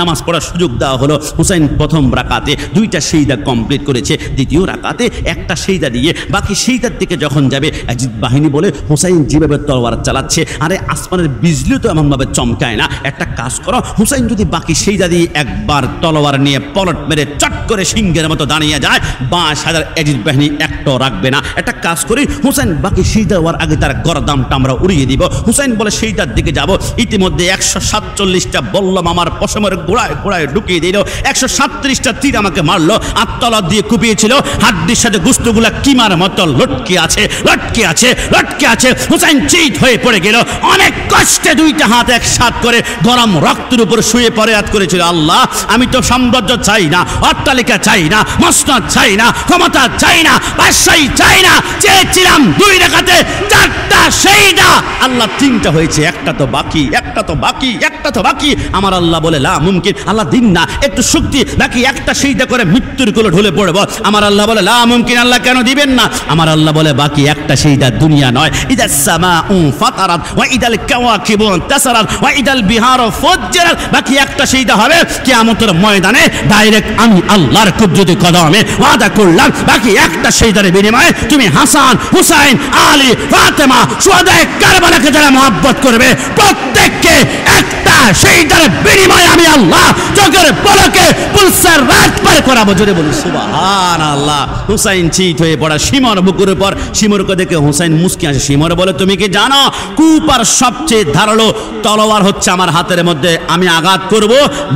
নামাজ পড়ার সুযোগ দেওয়া হলো। হুসাইন প্রথম রাকাতে 2টা সিজদা কমপ্লিট করেছে, দ্বিতীয় রাকাতে 1টা সিজদা দিয়ে বাকি সিজদার দিকে যখন যাবে ইয়াজিদ বাহিনী বলে হুসাইন যেভাবে তলোয়ার চালাচ্ছে, আরে আসমানের বিজলি তো এমনভাবে চমকায় না, একটা কাজ করো, হুসাইন যদি বাকি সিজদা দিয়ে একবার তলোয়ার নিয়ে পলট মেরে চট করে সিংহের মতো দাঁড়িয়ে যায়, 52,000 ইয়াজিদ বাহিনী একটাও রাখবে না। একটা কাজ করি, হুসাইন বাকি সিজদা হওয়ার আগে তার গরদামটা আমরা উড়িয়ে দিব। হুসাইন বলে সিজদার দিকে যাব, ইতিমধ্যে 147টা বল্লম আমার পশমের গোড়ায় গোড়ায় ঢুকিয়ে দিল, 137টা তীর আমাকে মারলো, আর তলোয়ার দিয়ে কুপিয়েছিল, হাড্ডির সাথে গুস্তগুলা কিমার মতো লটকে আছে লটকে আছে লটকে আছে। হুসাইন চিত হয়ে পড়ে গেল, অনেক কষ্টে 2টা হাত একসাথ করে গরম রক্তের উপর শুয়ে ফরিয়াদ করেছিল, আল্লাহ আমি তো সাম্রাজ্য চাই না, অট্টালিকা চাই না, মসনদ চাই না, ক্ষমতা চাই না, বাদশাহী চাই না, চেয়েছিলাম 2 রাকাতে 4টা সেইদা, আল্লাহ 3টা হয়েছে, একটা তো বাকি একটা তো বাকি একটা তো বাকি। আমার আল্লাহ বলে লা মুমকিন, আল্লাহ দিন না একটু শক্তি, বাকি একটা সেইদা করে মৃত্যুর কোলে ঢলে পড়ব। আমার আল্লাহ বলে লা মুমকিন, আল্লাহ কেন দিবেন না? আমার আল্লাহ বলে বাকি একটা সেইদা দুনিয়া নয়, ইদাস সামাউ ফাতারাত ওয়া ইদাল কাওয়াকিবু তাসারাত ওয়া ইদাল বিহারু ফুজ্জিরাত, বাকি একটা সেইদা হবে কিয়ামতের ময়দানে, ডাইরেক্ট আমি আল্লাহর কুদরতি কদমে ওয়াদা করলাম বাকি একটা সেইদার বিনিময়ে তুমি হাসান, হুসাইন, আলী, ফাতেমা, শুহাদায়ে কারবালাকে যারা মহব্বত করবে প্রত্যেককে একটা সেইদার বিনিময়ে আমি আল্লাহ চোখের পলকে পুলসের রাত পার করাবো। জোরে বলি সুবহানাল্লাহ। হুসাইন চিত হয়ে পড়া শিমর বুকের উপর, শিমরকে দেখে হুসাইন মুস্কি আসে। শিমর বলে তুমি কি জানো কুপার সবচেয়ে ধারালো তলোয়ার হচ্ছে আমার হাতের মধ্যে, আমি আঘাত করব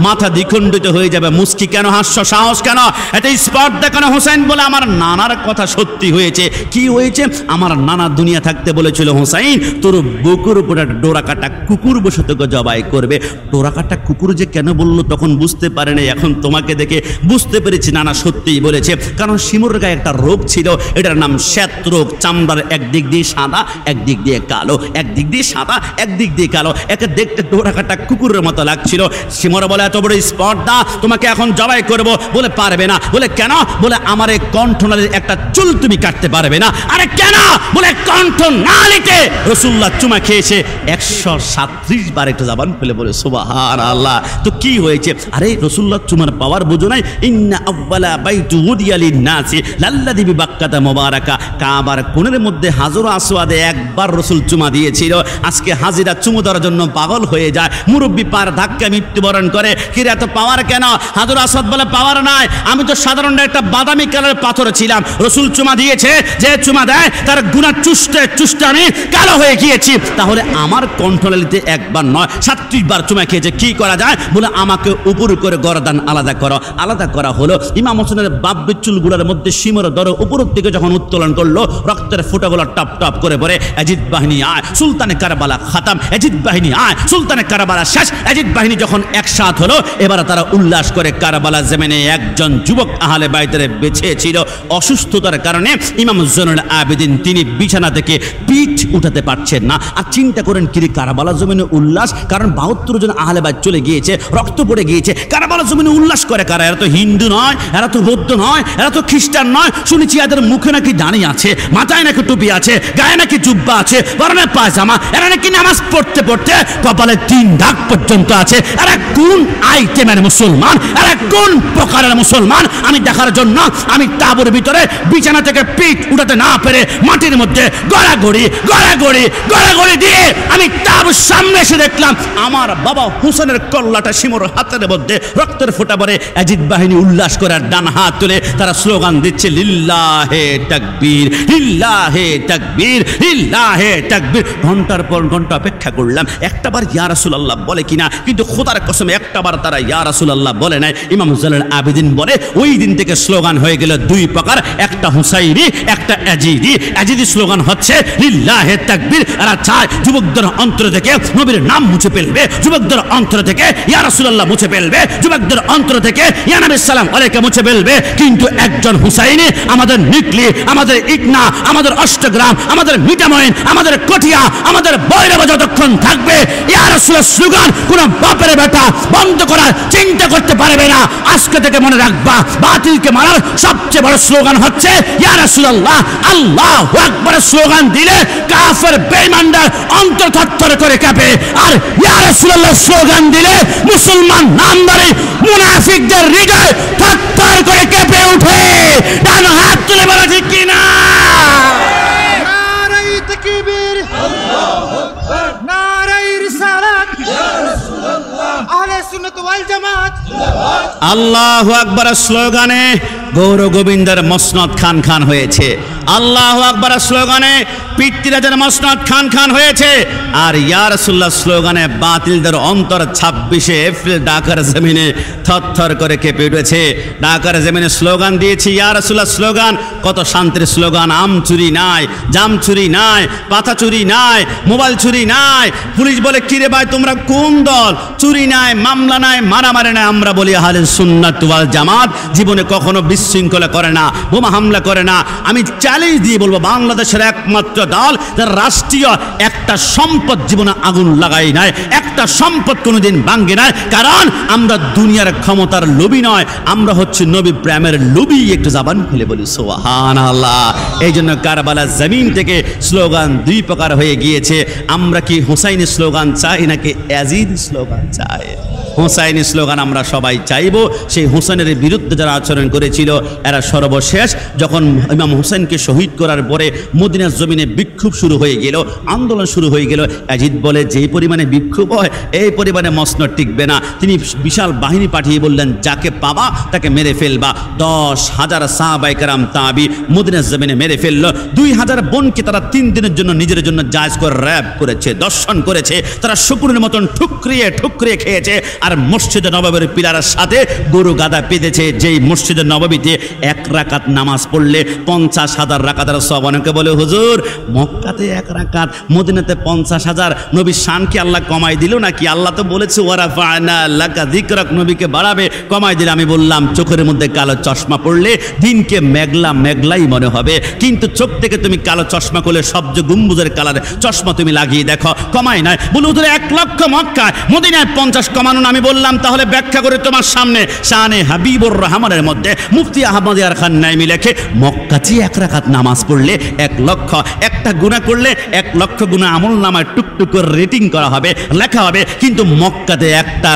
মাথা দ্বিখণ্ডিত হয়ে যাবে। মুস্কি কেন হাসছ? সাহস কেন? এটা স্পট দেখানো। হুসাইন বলে আমার নানার কথা সত্যি হয়েছে। কি হয়েছে? আমার নানা দুনিয়া থাকতে বলেছিল হুসাইন তোর বুকের উপর একটা ডোরা কাটা কুকুর বসে তোকে জবাই করবে। ডোরা কাটা কুকুর যে কেন বললো তখন বুঝতে পারে নাই, এখন তোমাকে দেখে বুঝতে পেরেছি নানা সত্যিই বলেছে। কারণ শিমুর গায়ে একটা রোগ ছিল, এটার নাম শ্বেত রোগ। চামড়ার একদিক দিয়ে সাদা একদিক দিয়ে কালো, একদিক দিয়ে সাদা একদিক দিয়ে কালো, একে দেখতে ডোরা কাটা কুকুরের মতো লাগছিল। শিমুর বলে এত বড় স্পর্ধা, তোমাকে এখন জবাই করব। বলে পারবে না। বলে কেন? বলে আমার এই কণ্ঠনালীর একটা চুল তুমি কাটতে পারবে না। আরে কেন? বলে কণ্ঠনালীতে রাসূলুল্লাহ চুমা খেয়েছে 137 বার। একটু জবান খুলে বলে সুবহানাল্লাহ। তো কি হয়েছে? আরে রাসূলুল্লাহ চুমার পাওয়ার বুঝো নাই? ইন্না আউওয়ালা বাইতু উদিয়া লিন-নাসি লাল্লাযী বিবাক্কাতা মুবারাকা, কাবার কোণের মধ্যে হাজর আসওয়াদে একবার রাসূল চুমা দিয়েছিল। আজকে হাজিরা চুমু দেওয়ার জন্য পাগল হয়ে যায়, মুরব্বি পার ধাক্কা মৃত্যুবরণ করে। কিরে এত পাওয়ার কেন? হাজর আসওয়াদ বলে পাওয়ার নাই, আমি তো সাধারণ একটা বাদামি কালারের পাথর ছিলাম, রাসূল চুমা দিয়েছে, যে চুমা দেয় তার গুনাহ চুষতে চুষতে আমি কালো হয়ে গিয়েছি। তাহলে আমার কণ্ঠনালীতে একবার নয় 37 বার চুমা খেয়েছে, কি করা যায়? বলে আমাকে উপর করে গর্দান আলাদা করো। আলাদা করা হলো। ইমাম হোসেনের বাব্যের চুলগুলোর মধ্যে শিমর দর উপরের দিকে যখন উত্তোলন করলো, রক্তের ফোঁটাগুলো টপ টপ করে পড়ে, ইয়াজিদ বাহিনী আয়, সুলতানে কারবালা খাতাম, ইয়াজিদ বাহিনী আয়, সুলতানে কারবালা শেষ। ইয়াজিদ বাহিনী যখন একসাথ হলো, এবার তারা উল্লাস করে কারবালা জমিনে একজন যুবক আহলে বাইতের বেঁচে ছিল অসুস্থতার কারণে। ইমাম জয়নুল আবেদিন তিনি বিছানা থেকে পিঠ উঠাতে পারছেন না। আর চিন্তা করেন কি কারবালা জমিনে উল্লাস, কারণ 72 জন আহলে বাইত চলে গিয়েছে, রক্ত পড়ে গিয়েছে। কারবালা জমিনে উল্লাস করে কারা? এরা তো হিন্দু নয়, এরা তো বৌদ্ধ নয়, এরা তো খ্রিস্টান নয়। শুনেছি এদের মুখে নাকি দাঁড়ি আছে, মাথায় নাকি টুপি আছে, গায়ে নাকি জুব্বা আছে, পরনে পায়জামা। এরা নাকি নামাজ পড়তে পড়তে কপালে 3 দাগ পর্যন্ত আছে। এরা কোন আইটেমের মুসলমান? এরা কোন প্রকারের মুসলমান? আমি দেখার জন্য আমি তাঁবুর ভিতরে বিছানা থেকে পিঠ উঠাতে না পেরে মাটির মধ্যে গড়াগড়ি গড়াগড়ি গড়াগড়ি দিয়ে আমি তাঁবুর সামনে এসে দেখলাম আমার বাবা হুসেনের কল্লাটা শিমুর হাতের মধ্যে রক্তের ফোঁটা পড়ে। ইয়াজিদ বাহিনী উল্লাস করে ডান হাত তুলে তারা স্লোগান দিচ্ছে, লিল্লাহে তাকবীর, লিল্লাহে তাকবীর, লিল্লাহে তাকবীর। ঘন্টার পর ঘন্টা অপেক্ষা করলাম একটাবার ইয়া রাসূলুল্লাহ বলে কিনা, কিন্তু খোদার কসমে একটাবার তারা ইয়া রাসূলুল্লাহ বলে নাই। ইমাম জয়নুল আবেদিন বলে ওই দিন থেকে স্লোগান হয়ে গেল 2 প্রকার, একটা হুসাইনি, একটা ইয়াজিদি। ইয়াজিদি স্লোগান হচ্ছে লিল্লাহে তাকবীর। এরা চায় যুবকদের অন্তর থেকে নবীর নাম মুছে ফেলবে, যুবকদের অন্তর থেকে ইয়া রাসূলুল্লাহ মুছে ফেলবে, যুবকদের অন্তর থেকে ইয়া নবী সালাম আলাইকা মুছে ফেলবে। কিন্তু একজন হুসাইনি আমাদের নিকলি, আমাদের ইকনা, আমাদের অষ্টগ্রাম, আমাদের মিঠামইন, আমাদের কটিয়া, আমাদের বৈরব যতক্ষণ থাকবে ইয়া রাসূলের স্লোগান কোন বাপের বেটা বন্ধ করার চিন্তা করতে পারবে না। আজকে থেকে মনে রাখবা, বাতিলকে মারার সবচেয়ে বড় স্লোগান হচ্ছে ইয়া রাসূলুল্লাহ, আল্লাহু আকবার স্লোগান দিলে কাফের বেঈমানদের অন্তর থরথর করে কাঁপে। আর ইয়া রাসূলুল্লাহ স্লোগান দিলে মুসলমান নামধারী মুনাফিকদের হৃদয় থরথর করে কেঁপে ওঠে। ডান হাত তুলে বলা ঠিক কিনা? নারায়ে তাকবীর, আল্লাহু আকবার, নারায়ে রিসালাত, ইয়া রাসূলুল্লাহ, আহলে সুন্নাত ওয়াল জামাত, জিন্দাবাদ। আল্লাহু আকবার স্লোগানে গৌর গোবিন্দের মসনদ খান খান হয়েছে। আল্লাহু আকবার স্লোগানে পিতৃরাজের মসনদ খান খান হয়েছে। আর ইয়া রাসূলুল্লাহ স্লোগানে বাতিলদের অন্তর 26শে এপ্রিল ঢাকার জমিনে থরথর করে কেঁপে উঠেছে। ঢাকার জমিনে স্লোগান দিয়েছি ইয়া রাসূলুল্লাহ স্লোগান। কত শান্তির স্লোগান, আম চুরি নাই, জাম চুরি নাই, পাতা চুরি নাই, মোবাইল চুরি নাই। পুলিশ বলে কিরে ভাই তোমরা কোন দল? চুরি নাই, মামলা নাই, মারামারি নাই। আমরা বলি আহলে সুন্নাত ওয়াল জামাত জীবনে কখনো বিশৃঙ্খলা করে না, বোমা হামলা করে না। আমি চ্যালেঞ্জ দিয়ে বলবো বাংলাদেশের একমাত্র দল যারা রাষ্ট্রীয় একটা সম্পদ জীবনে আগুন লাগাই নাই, একটা সম্পদ কোনোদিন ভাঙ্গে নাই। কারণ আমরা দুনিয়ার ক্ষমতার লোভী নয়, আমরা হচ্ছে নবী প্রেমের লোভী। একটু জবান খুলে বলি সুবহানাল্লাহ। এই জন্য কারবালা জমিন থেকে স্লোগান 2 প্রকার হয়ে গিয়েছে। আমরা কি হুসাইনি স্লোগান চাই নাকি ইয়াজিদি স্লোগান চাই? হুসাইনি স্লোগান আমরা সবাই চাইব। সেই হুসাইনের বিরুদ্ধে যারা আচরণ করেছিল এরা সর্বশেষ যখন ইমাম হুসাইনকে শহীদ করার পরে মদিনার জমিনে বিক্ষোভ শুরু হয়ে গেল, আন্দোলন শুরু হয়ে গেল। ইয়াজিদ বলে যেই পরিমাণে বিক্ষোভ হয় এই পরিমাণে মসনদ টিকবে না। তিনি বিশাল বাহিনী পাঠিয়ে বললেন যাকে পাবা তাকে মেরে ফেলবা। 10,000 সাহাবায়ে কেরাম তাবি মদিনার জমিনে মেরে ফেললো। 2,000 বোনকে তারা 3 দিনের জন্য নিজের জন্য জায়েজ করে র‍্যাব করেছে, দর্শন করেছে। তারা শুকুরের মতন ঠুকরিয়ে ঠুকরিয়ে খেয়েছে। আর মসজিদে নববীর পিলারের সাথে গরু গাদা পেতেছে। যেই মসজিদে নববীতে 1 রাকাত নামাজ পড়লে 50,000 রাকাতের সওয়াব। অনেকে বলে হুজুর মক্কাতে 1 রাকাত, মদিনাতে 50,000। নবীর শান কি আল্লাহ কমাই দিল নাকি? আল্লাহ তো বলেছে ওয়ারাফা'না লাকা যিকরাক, নবীকে বাড়াবে, কমাই দিলে। আমি বললাম চোখের মধ্যে কালো চশমা পড়লে দিনকে মেঘলা মেঘলাই মনে হবে, কিন্তু চোখ থেকে তুমি কালো চশমা করলে সবজ গম্বুজের কালার চশমা তুমি লাগিয়ে দেখো, কমাই নাই। বলে হুজুর 1 লক্ষ মক্কায়, মদিনায় 50 কমানো না। আমি বললাম তাহলে ব্যাখ্যা করে তোমার সামনে শানে হাবিবুর রহমানের মধ্যে মুফতি আহমদ ইয়ার খান নাইমি লেখে মক্কাতে 1 রাকাত নামাজ পড়লে 1 লক্ষ, একটা গুনাহ করলে 1 লক্ষ গুনাহ আমল নামায় টুকটুক করে রেটিং করা হবে, লেখা হবে। কিন্তু মক্কাতে একটা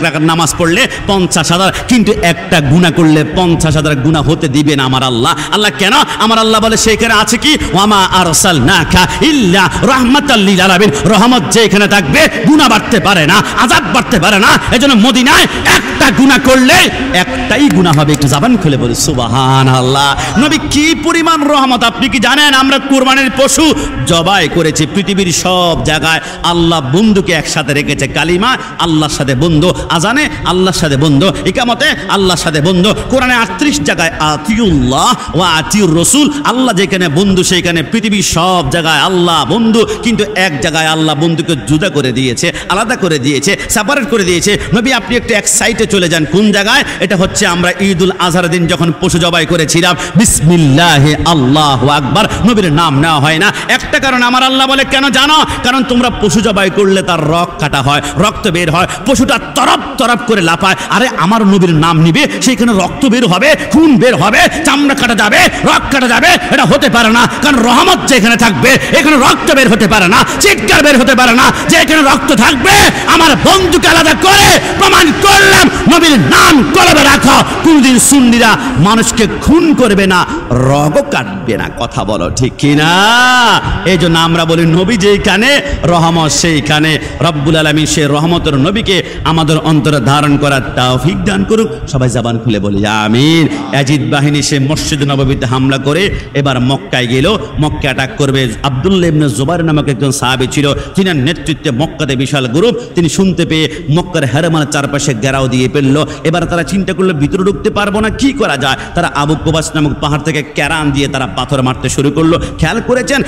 রাকাত নামাজ পড়লে 50,000, কিন্তু একটা গুনাহ করলে 50,000 গুনাহ হতে দিবে না আমার আল্লাহ। আল্লাহ কেন? আমার আল্লাহ বলে সেখানে আছে কি ওয়ামা আরসালনাকা ইল্লা রাহমাতাল লিল আলামিন। রহমত যেখানে থাকবে গুনাহ বাড়তে পারে না, আযাব বাড়তে পারে না। এজন্য মদিনায় একটা 100টা গুনাহ করলে একটাই গুনাহ হবে। একটু জবান খুলে বলি সুবহানাল্লাহ। নবী কি পরিমাণ রহমত আপনি কি জানেন? আমরা কুরবানির পশু জবাই করেছি, পৃথিবীর সব জায়গায় আল্লাহ বন্ধুকে একসাথে রেখেছে। কালিমা আল্লাহর সাথে বন্ধু, আজানে আল্লাহর সাথে বন্ধু, ইকামতে আল্লাহর সাথে বন্ধু। কোরআনে 38 জায়গায় আতিউল্লাহ ওয়া আতিউর রাসূল, আল্লাহ যেখানে বন্ধু সেখানে পৃথিবীর সব জায়গায় আল্লাহ বন্ধু। কিন্তু এক জায়গায় আল্লাহ বন্ধুকে জুদা করে দিয়েছে, আলাদা করে দিয়েছে, সেপারেট করে দিয়েছে। নবী আপনি একটু এক সাইডে চলে যান। কোন জায়গায়? এটা হচ্ছে আমরা ঈদুল আজহার দিন যখন পশু জবাই করেছিলাম, বিসমিল্লাহে আল্লাহু আকবার, নবীর নাম নেওয়া হয় না। একটা কারণ আমার আল্লাহ বলে কেন জানো? কারণ তোমরা পশু জবাই করলে তার রক কাটা হয়, রক্ত বের হয়, পশুটা তরপ তরপ করে লাফায়। আরে আমার নবীর নাম নিবে, সেইখানে রক্ত বের হবে, খুন বের হবে, চামড়া কাটা যাবে, রক কাটা যাবে, এটা হতে পারে না। কারণ রহমত যেখানে থাকবে এখানে রক্ত বের হতে পারে না, চিৎকার বের হতে পারে না। যেখানে রক্ত থাকবে আমার বন্ধুকে আলাদা করে প্রমাণ করলাম নবীর নাম কলবে রাখো। কোনদিন সুন্নিরা মানুষকে খুন করবে না, রগও কাটবে না। কথা বলো ঠিক কিনা? এই জন্য আমরা বলি নবী যেইখানে রহমত সেইখানে। রব্বুল আলামিন সেই রহমতের নবীকে আমাদের অন্তরে ধারণ করার তৌফিক দান করুক। সবাই জবান খুলে বলি আমিন। ইয়াজিদ বাহিনী সে মসজিদ নববীতে হামলা করে এবার মক্কায় গেল। মক্কা অ্যাটাক করবে। আব্দুল্লাহ ইবনে জুবাইর নামক একজন সাহাবী ছিল, তিনি নেতৃত্বে মক্কাতে বিশাল গ্রুপ। তিনি শুনতে পেয়ে মক্কার হেরমানের চারপাশে ঘেরাও দিয়ে ফেললো। এবার তারা চিন্তা করলো ভিতরে ঢুকতে পারবো না, কি করা যায়? তারা আবু কুবাস নামক পাহাড় থেকে ক্যারান দিয়ে তারা পাথর মারতে শুরু করলো। খেয়াল করেছেন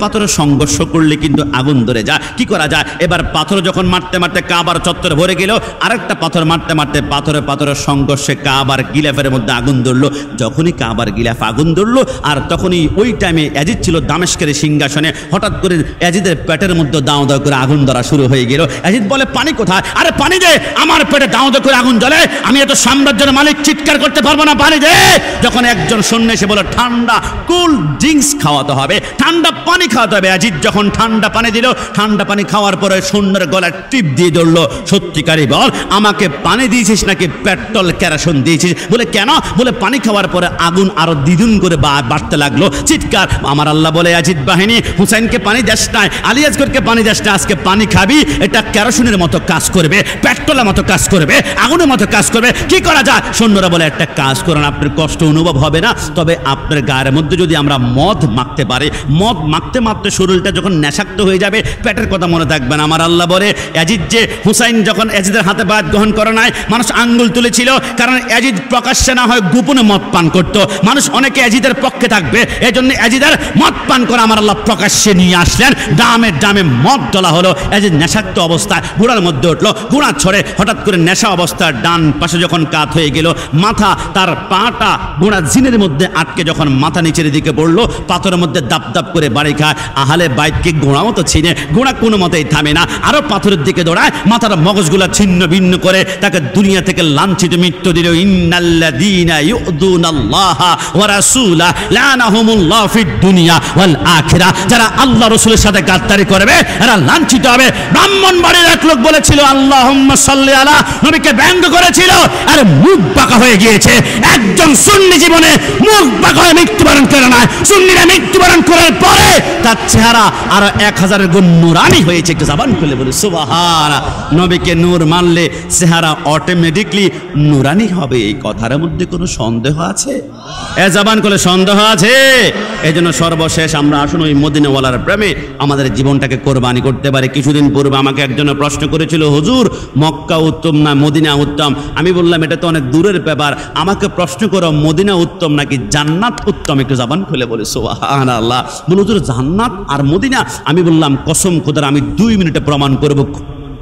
পাথরে সংঘর্ষ করলে কিন্তু আগুন ধরে যায়। কি করা যায়? এবার পাথর যখন মারতে মারতে কাবার চত্বর ভরে গেল, আরেকটা পাথর মারতে মারতে পাথরের সংঘর্ষে কাবার গিলাফের মধ্যে আগুন ধরলো। যখনই কাবার গিলাফ আগুন ধরলো, আর তখনই ওই টাইমে ইয়াজিদ ছিল দামেস্কের সিংহাসনে। হঠাৎ করে ইয়াজিদের পেটের মধ্যে দাও দাও করে আগুন ধরা শুরু হয়ে গেল। ইয়াজিদ বলে পানি কোথায়? আরে পানি দে, আমার পেটে দাও দাও করে আগুন জ্বলে, আমি এত সাম্রাজ্যের মালিক, চিৎকার করতে পারবো না, পানি দে। যখন একজন সন্ন্যাসী বলে ঠান্ডা কুল ড্রিঙ্কস খাওয়াতে হবে, ঠান্ডা পানি খাওয়াতে হবে। ইয়াজিদ যখন ঠান্ডা পানি দিল, ঠান্ডা পানি খাওয়ার পরে সৈন্যের গলায় টিপ দিয়ে ধরলো। সত্যিকারই বল, আমাকে পানি দিয়েছিস নাকি পেট্রোল কেরোসিন দিয়েছিস? বলে কেন? বলে পানি খাওয়ার পরে আগুন আরো দ্বিগুণ করে বাড়তে লাগলো। চিৎকার। আমার আল্লাহ বলে ইয়াজিদ বাহিনী, হুসাইনকে পানি দেশ নাই, আলী আসগরকে পানি দেশ না, আজকে পানি খাবি, এটা কেরোসিনের মতো কাজ করবে, পেট্রোলের মতো কাজ করবে, আগুনের মতো কাজ করবে। কি করা যায়? সৈন্যরা বলে একটা কাজ করেন, আপনার কষ্ট অনুভব হবে না, তবে আপনার গায়ের মধ্যে যদি আমরা মদ মাখতে পারি, মদ মাখতে মাখতে শরীরটা যখন নেশাক্ত হয়ে যাবে, পেটের কথা মনে থাকবে না। আমার আল্লাহ বলে ইয়াজিদ যে হুসাইন যখন ইয়াজিদের হাতে বায়াত গ্রহণ করে নাই, মানুষ আঙ্গুল তুলেছিল, কারণ ইয়াজিদ প্রকাশ্যে না হয় গোপনে মদ পান করত। মানুষ অনেকে ইয়াজিদের পক্ষে থাকবে, এই জন্য ইয়াজিদের মদ পান করে আমার আল্লাহ প্রকাশ্যে নিয়ে আসলেন। ডামে মদ ডলা হলো। ইয়াজিদ নেশাক্ত অবস্থায় ঘোড়ার মধ্যে উঠলো, ঘোড়া ছড়ে হঠাৎ করে নেশা অবস্থায় ডান পাশে যখন কাত হয়ে গেল, মাথা তার পাটা ঘোড়া জিনের মধ্যে আটকে যখন মাথা নিচের দিকে পড়লো, পাথরের মধ্যে দাপ দাপ করে বাড়ি খায়। আহলে বাইতকে ঘোড়া মতো ছিনে, ঘোড়া কোনো মতেই থামে না, আরো পাথরের দিকে দৌড়ায়, মাথার মগজগুলা ছিন্ন ভিন্ন করে তাকে দুনিয়া থেকে লাঞ্ছিত মৃত্যু দিল। ইন্নাল্লাযীনা ইউযুনাল্লাহা ওয়া রাসূলা লানাহুমুল্লাহু ফিদ দুনিয়া ওয়াল আখিরা। যারা আল্লাহ রাসূলের সাথে গাদ্দারি করবে এরা লাঞ্ছিত হবে। ব্রাহ্মণবাড়ির এক লোক বলেছিল আল্লাহুম্মা সাল্লি আলা, নবীকে ব্যঙ্গ করেছিল, আর মুখ বাঁকা হয়ে গিয়েছে। একজন সুন্নি জীবনে মুখ বাঁকা হয়ে মৃত্যুবরণ করে না, সুন্নিরা মৃত্যুবরণ করার পরে তার চেহারা আরো 1000 গুণ নূরানি হয়েছে। একটু জবান খুলে বলি সুবহানাল্লাহ। নবীকে নূর মানলে চেহারা অটোমেটিকলি নূরানি হবে, এই কথার মধ্যে কোনো সন্দেহ আছে? এ জবান খুলে সন্দেহ আছে? এই জন্য সর্বশেষ আমরা আসুন ওই মদিনাওয়ালার প্রেমে আমাদের জীবনটাকে কোরবানি করতে পারে। কিছুদিন পূর্বে আমাকে একজন প্রশ্ন করেছিল, হুজুর মক্কা উত্তম না মদিনা উত্তম? আমি বললাম এটা তো অনেক দূরের ব্যাপার, আমাকে প্রশ্ন করো মদিনা উত্তম নাকি জান্নাত উত্তম? একটু জবান খুলে বলি সুবহানাল্লাহ। বলে হুজুর জান্নাত আর মদিনা? আমি বললাম কসম খোদার আমি 2 মিনিটে প্রমাণ করব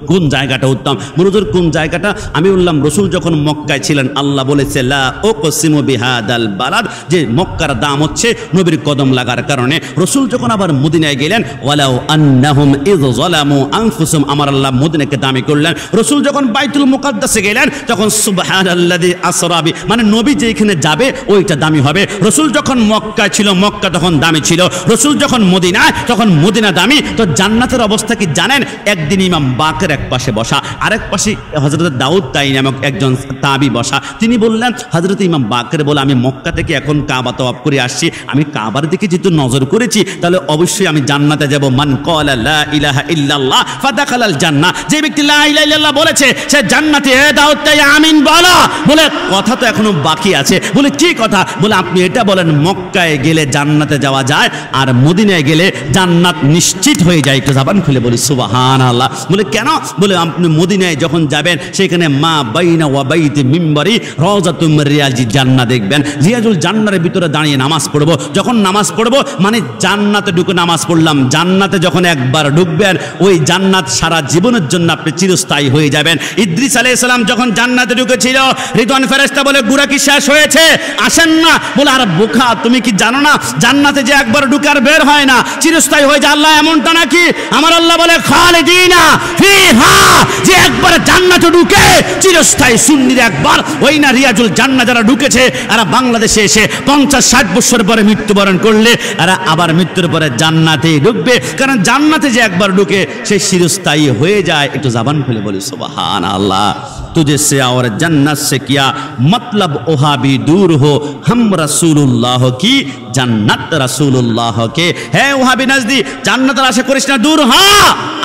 কোন জায়গাটা উত্তম। মনোজর কোন জায়গাটা? আমি বললাম রসুল যখন মক্কায় ছিলেন আল্লাহ বলেছে লা উকসিমু বিহাদাল বালাদ, যে মক্কার দাম হচ্ছে নবীর কদম লাগার কারণে। রসুল যখন আবার মদিনায় গেলেন ওয়ালাউ আন্নাহুম ইয যালামু আনফুসুহুম, আমার আল্লাহ মদিনাকে দামি করলেন। রসুল যখন বাইতুল মুকাদ্দাসে গেলেন তখন সুবহানাল্লাযী আসরা বি, মানে নবী যেখানে যাবে ওইটা দামি হবে। রসুল যখন মক্কায় ছিল মক্কা তখন দামি ছিল, রসুল যখন মদিনায় তখন মদিনা দামি। তো জান্নাতের অবস্থা কি জানেন? একদিন ইমাম বাকের এক পাশে বসা, আরেক পাশে হযরত দাউদ তাই নামক একজন তাবি বসা। তিনি বললেন, হযরত ইমাম বাকের বলে, আমি মক্কা থেকে এখন কাবা তওয়াফ করে আসছি, আমি কাবার দিকে যেহেতু নজর করেছি তাহলে অবশ্যই আমি জান্নাতে যাব। মান ক্বালা লা ইলাহা ইল্লাল্লাহ ফাদাখালাল জান্নাহ, যে ব্যক্তি লা ইলাহা ইল্লাল্লাহ বলেছে সে জান্নাতে। হে দাউদ তাই আমিন বলো। বলে কথা তো এখনো বাকি আছে। বলে কি কথা? বলে আপনি এটা বলেন, মক্কায় গেলে জান্নাতে যাওয়া যায় আর মদিনায় গেলে জান্নাত নিশ্চিত হয়ে যায়। একটু জবান খুলে বলি সুবহানাল্লাহ। বলে কেন? বলে আপনি মদিনায় যখন যাবেন সেখানে মা বাইনা ওয়া বাইতি মিম্বরি রাউযাতুম মির রিয়াজিল জান্নাহ দেখবেন। রিয়াজুল জান্নাতের ভিতরে দাঁড়িয়ে নামাজ পড়বো। যখন নামাজ পড়বো মানে জান্নাতে ঢুকে নামাজ পড়লাম। জান্নাতে যখন একবার ঢুকবেন ওই জান্নাত সারা জীবনের জন্য আপনি চিরস্থায়ী হয়ে যাবেন। ইদ্রিস আলাইহিস সালাম যখন জান্নাতে ঢুকেছিল, রিদওয়ান ফেরেশতা বলে গুরা কি শেষ হয়েছে, আসেন না। বলে আর বোকা, তুমি কি জানো না জান্নাতে যে একবার ঢুকে আর বের হয় না, চিরস্থায়ী হয়ে যায়। আল্লাহ এমনটা নাকি? আমার আল্লাহ বলে খালিদিনা ফিহা, যে একবার জান্নাতে ঢুকে চিরস্থায়ী। সুন্নির একবার ওই না রিয়াজুল জান্নাহ যারা ঢুকেছে এরা বাংলাদেশে এসে 50-60 বছর পরে মৃত্যুবরণ করলে এরা আবার মৃত্যুর পরে জান্নাতেই ঢুকবে, কারণ জান্নাতে যে একবার ঢুকে সে চিরস্থায়ী হয়ে যায়। একটু জবান খুলে বলি সুবহানাল্লাহ। तुझे से और जन्नत से किया मतलब ओहा भी दूर हो, हम रसूलुल्लाह की जन्नत रसूलुल्लाह के है ओहा भी नजदीक। জান্নাতের আশা করিস না, দূর হ।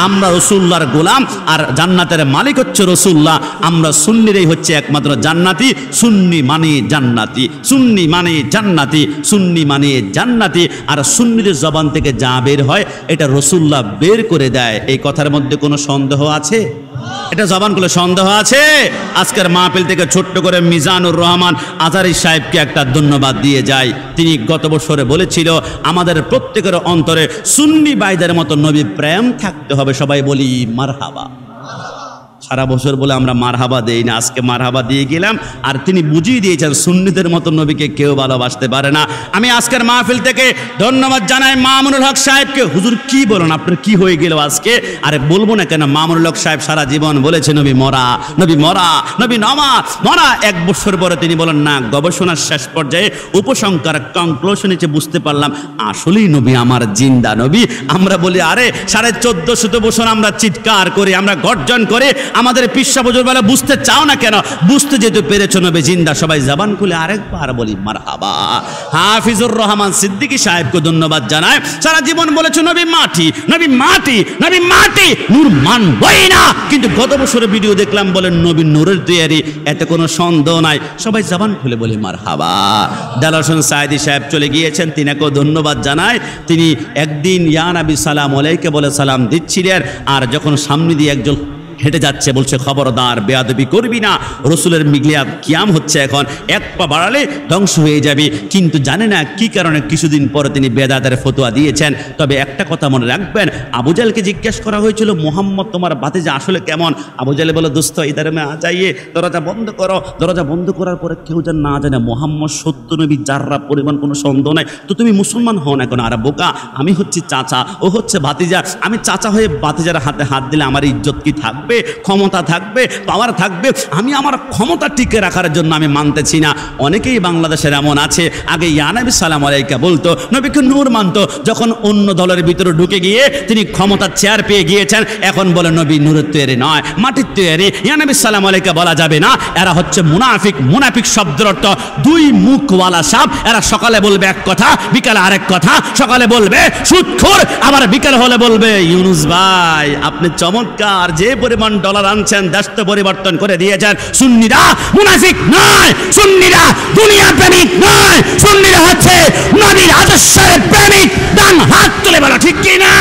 আমরা রাসূলুল্লাহর গোলাম আর জান্নাতের মালিক হচ্ছে রাসূলুল্লাহ। আমরা সুন্নিরাই হচ্ছে একমাত্র জান্নাতি। সুন্নি মানে জান্নাতি, সুন্নি মানে জান্নাতি, সুন্নি মানে জান্নাতি। আর সুন্নিদের জবান থেকে যা বের হয় এটা রাসূলুল্লাহ বের করে দেয়। এই কথার মধ্যে কোনো সন্দেহ আছে? এটা জবানগুলো সন্দেহ আছে? আজকের মাহফিল থেকে ছোট্ট করে মিজানুর রহমান আজারি সাহেবকে একটা ধন্যবাদ দিয়ে যায়। তিনি গত বছরে বলেছিল আমাদের প্রত্যেকের অন্তরে সুন্নি ভাইদের মতো নবী প্রেম থাকতে হবে। সবাই বলি মারহাবা। সারা বছর বলে আমরা মারহাবা দেই না, আজকে মারহাবা দিয়ে গেলাম। আর তিনি বুঝিয়ে দিয়েছেন সুন্নিদের মতো নবীকে কেউ ভালোবাসতে পারে না। আমি আজকের মাহফিল থেকে ধন্যবাদ জানাই মামুনুল হক সাহেবকে। হুজুর কি বলেন, আপনার কি হয়ে গেল আজকে? আরে বলবো না কেন, মামুনুল হক সাহেব সারা জীবন বলেছে নবী মরা, নবী মরা, নবী নামাজ মরা। 1 বছর পরে তিনি বলেন না, গবেষণার শেষ পর্যায়ে উপসংহার কনক্লুশন এসে বুঝতে পারলাম আসলেই নবী আমার জিন্দা নবী। আমরা বলি আরে 1450 বছর আমরা চিৎকার করি, আমরা গর্জন করে, আমাদের পিসা হুজুর বলে বুঝতে চাও না কেন? বুঝতে যেহেতু পেরেছো নবী জিন্দা। সবাই জবান খুলে আরেকবার বলি মারহাবা। হাফিজুর রহমান সিদ্দিকী সাহেবকে ধন্যবাদ জানায়। সারা জীবন বলেছো নবী মাটি, নবী মাটি, নবী মাটি, নূর মানবই না। কিন্তু গত বছরের ভিডিও দেখলাম বলেন নবী নূরের তৈরি, এতে কোনো সন্দেহ নাই। সবাই জবান খুলে বলি মারহাবা। দেলাওয়ার হোসেন সাঈদী সাহেব চলে গিয়েছেন, তিনাকেও ধন্যবাদ জানায়। তিনি একদিন ইয়া নবী সালাম আলাইকে বলে সালাম দিচ্ছিলেন, আর যখন সামনে দিয়ে একজন হেঁটে যাচ্ছে বলছে খবরদার বেয়াদবি করবি না, রসুলের মিগলিয়াত কিয়াম হচ্ছে, এখন 1 পা বাড়ালে ধ্বংস হয়ে যাবি। কিন্তু জানে না কি কারণে কিছুদিন পরে তিনি বেদাতের ফতোয়া দিয়েছেন। তবে একটা কথা মনে রাখবেন, আবু জাহলকে জিজ্ঞেস করা হয়েছিল মুহাম্মদ তোমার ভাতিজা আসলে কেমন? আবু জাহল বলে দোস্ত ইধারে মে আ যাইয়ে, দরজা বন্ধ করো। দরজা বন্ধ করার পরে কেউ যেন না জানে মুহাম্মদ সত্য নবী, যাররা পরিমাণ কোনো সন্দেহ নাই। তো তুমি মুসলমান হও না কেন? আর বোকা, আমি হচ্ছি চাচা, ও হচ্ছে ভাতিজা। আমি চাচা হয়ে ভাতিজার হাতে হাত দিলে আমার ইজ্জত কি থাকবে? ক্ষমতা থাকবে? পাওয়ার থাকবে? আমি আমার ক্ষমতা টিকে রাখার জন্য আমি মানতেছি না। অনেকেই বাংলাদেশের এমন আছে, আগে ইয়া নবী সালাম আলাইকা বলতো, নবীকে নূর মানতো। যখন অন্য দলের ভিতরে ঢুকে গিয়ে তিনি ক্ষমতার চেয়ার পেয়ে গিয়েছেন, এখন বলে নবী নূরের তৈরি নয়, মাটির তৈরি, ইয়া নবী সালাম আলাইকা বলা যাবে না। এরা হচ্ছে মুনাফিক। মুনাফিক শব্দের অর্থ 2 মুখওয়ালা সাপ। এরা সকালে বলবে এক কথা, বিকালে আরেক কথা। সকালে বলবে সুদখোর, আবার বিকাল হলে বলবে ইউনুস ভাই আপনি চমৎকার, যে পরিমাণ ডলার আনছেন দেশ তো পরিবর্তন করে দিয়েছেন। সুন্নিরা মুনাফিক নয়, সুন্নিরা দুনিয়া প্রেমিক নয়, সুন্নিরা হচ্ছে নবীর আদর্শের প্রেমিক। ডান হাত তুলে বলো ঠিক কি না?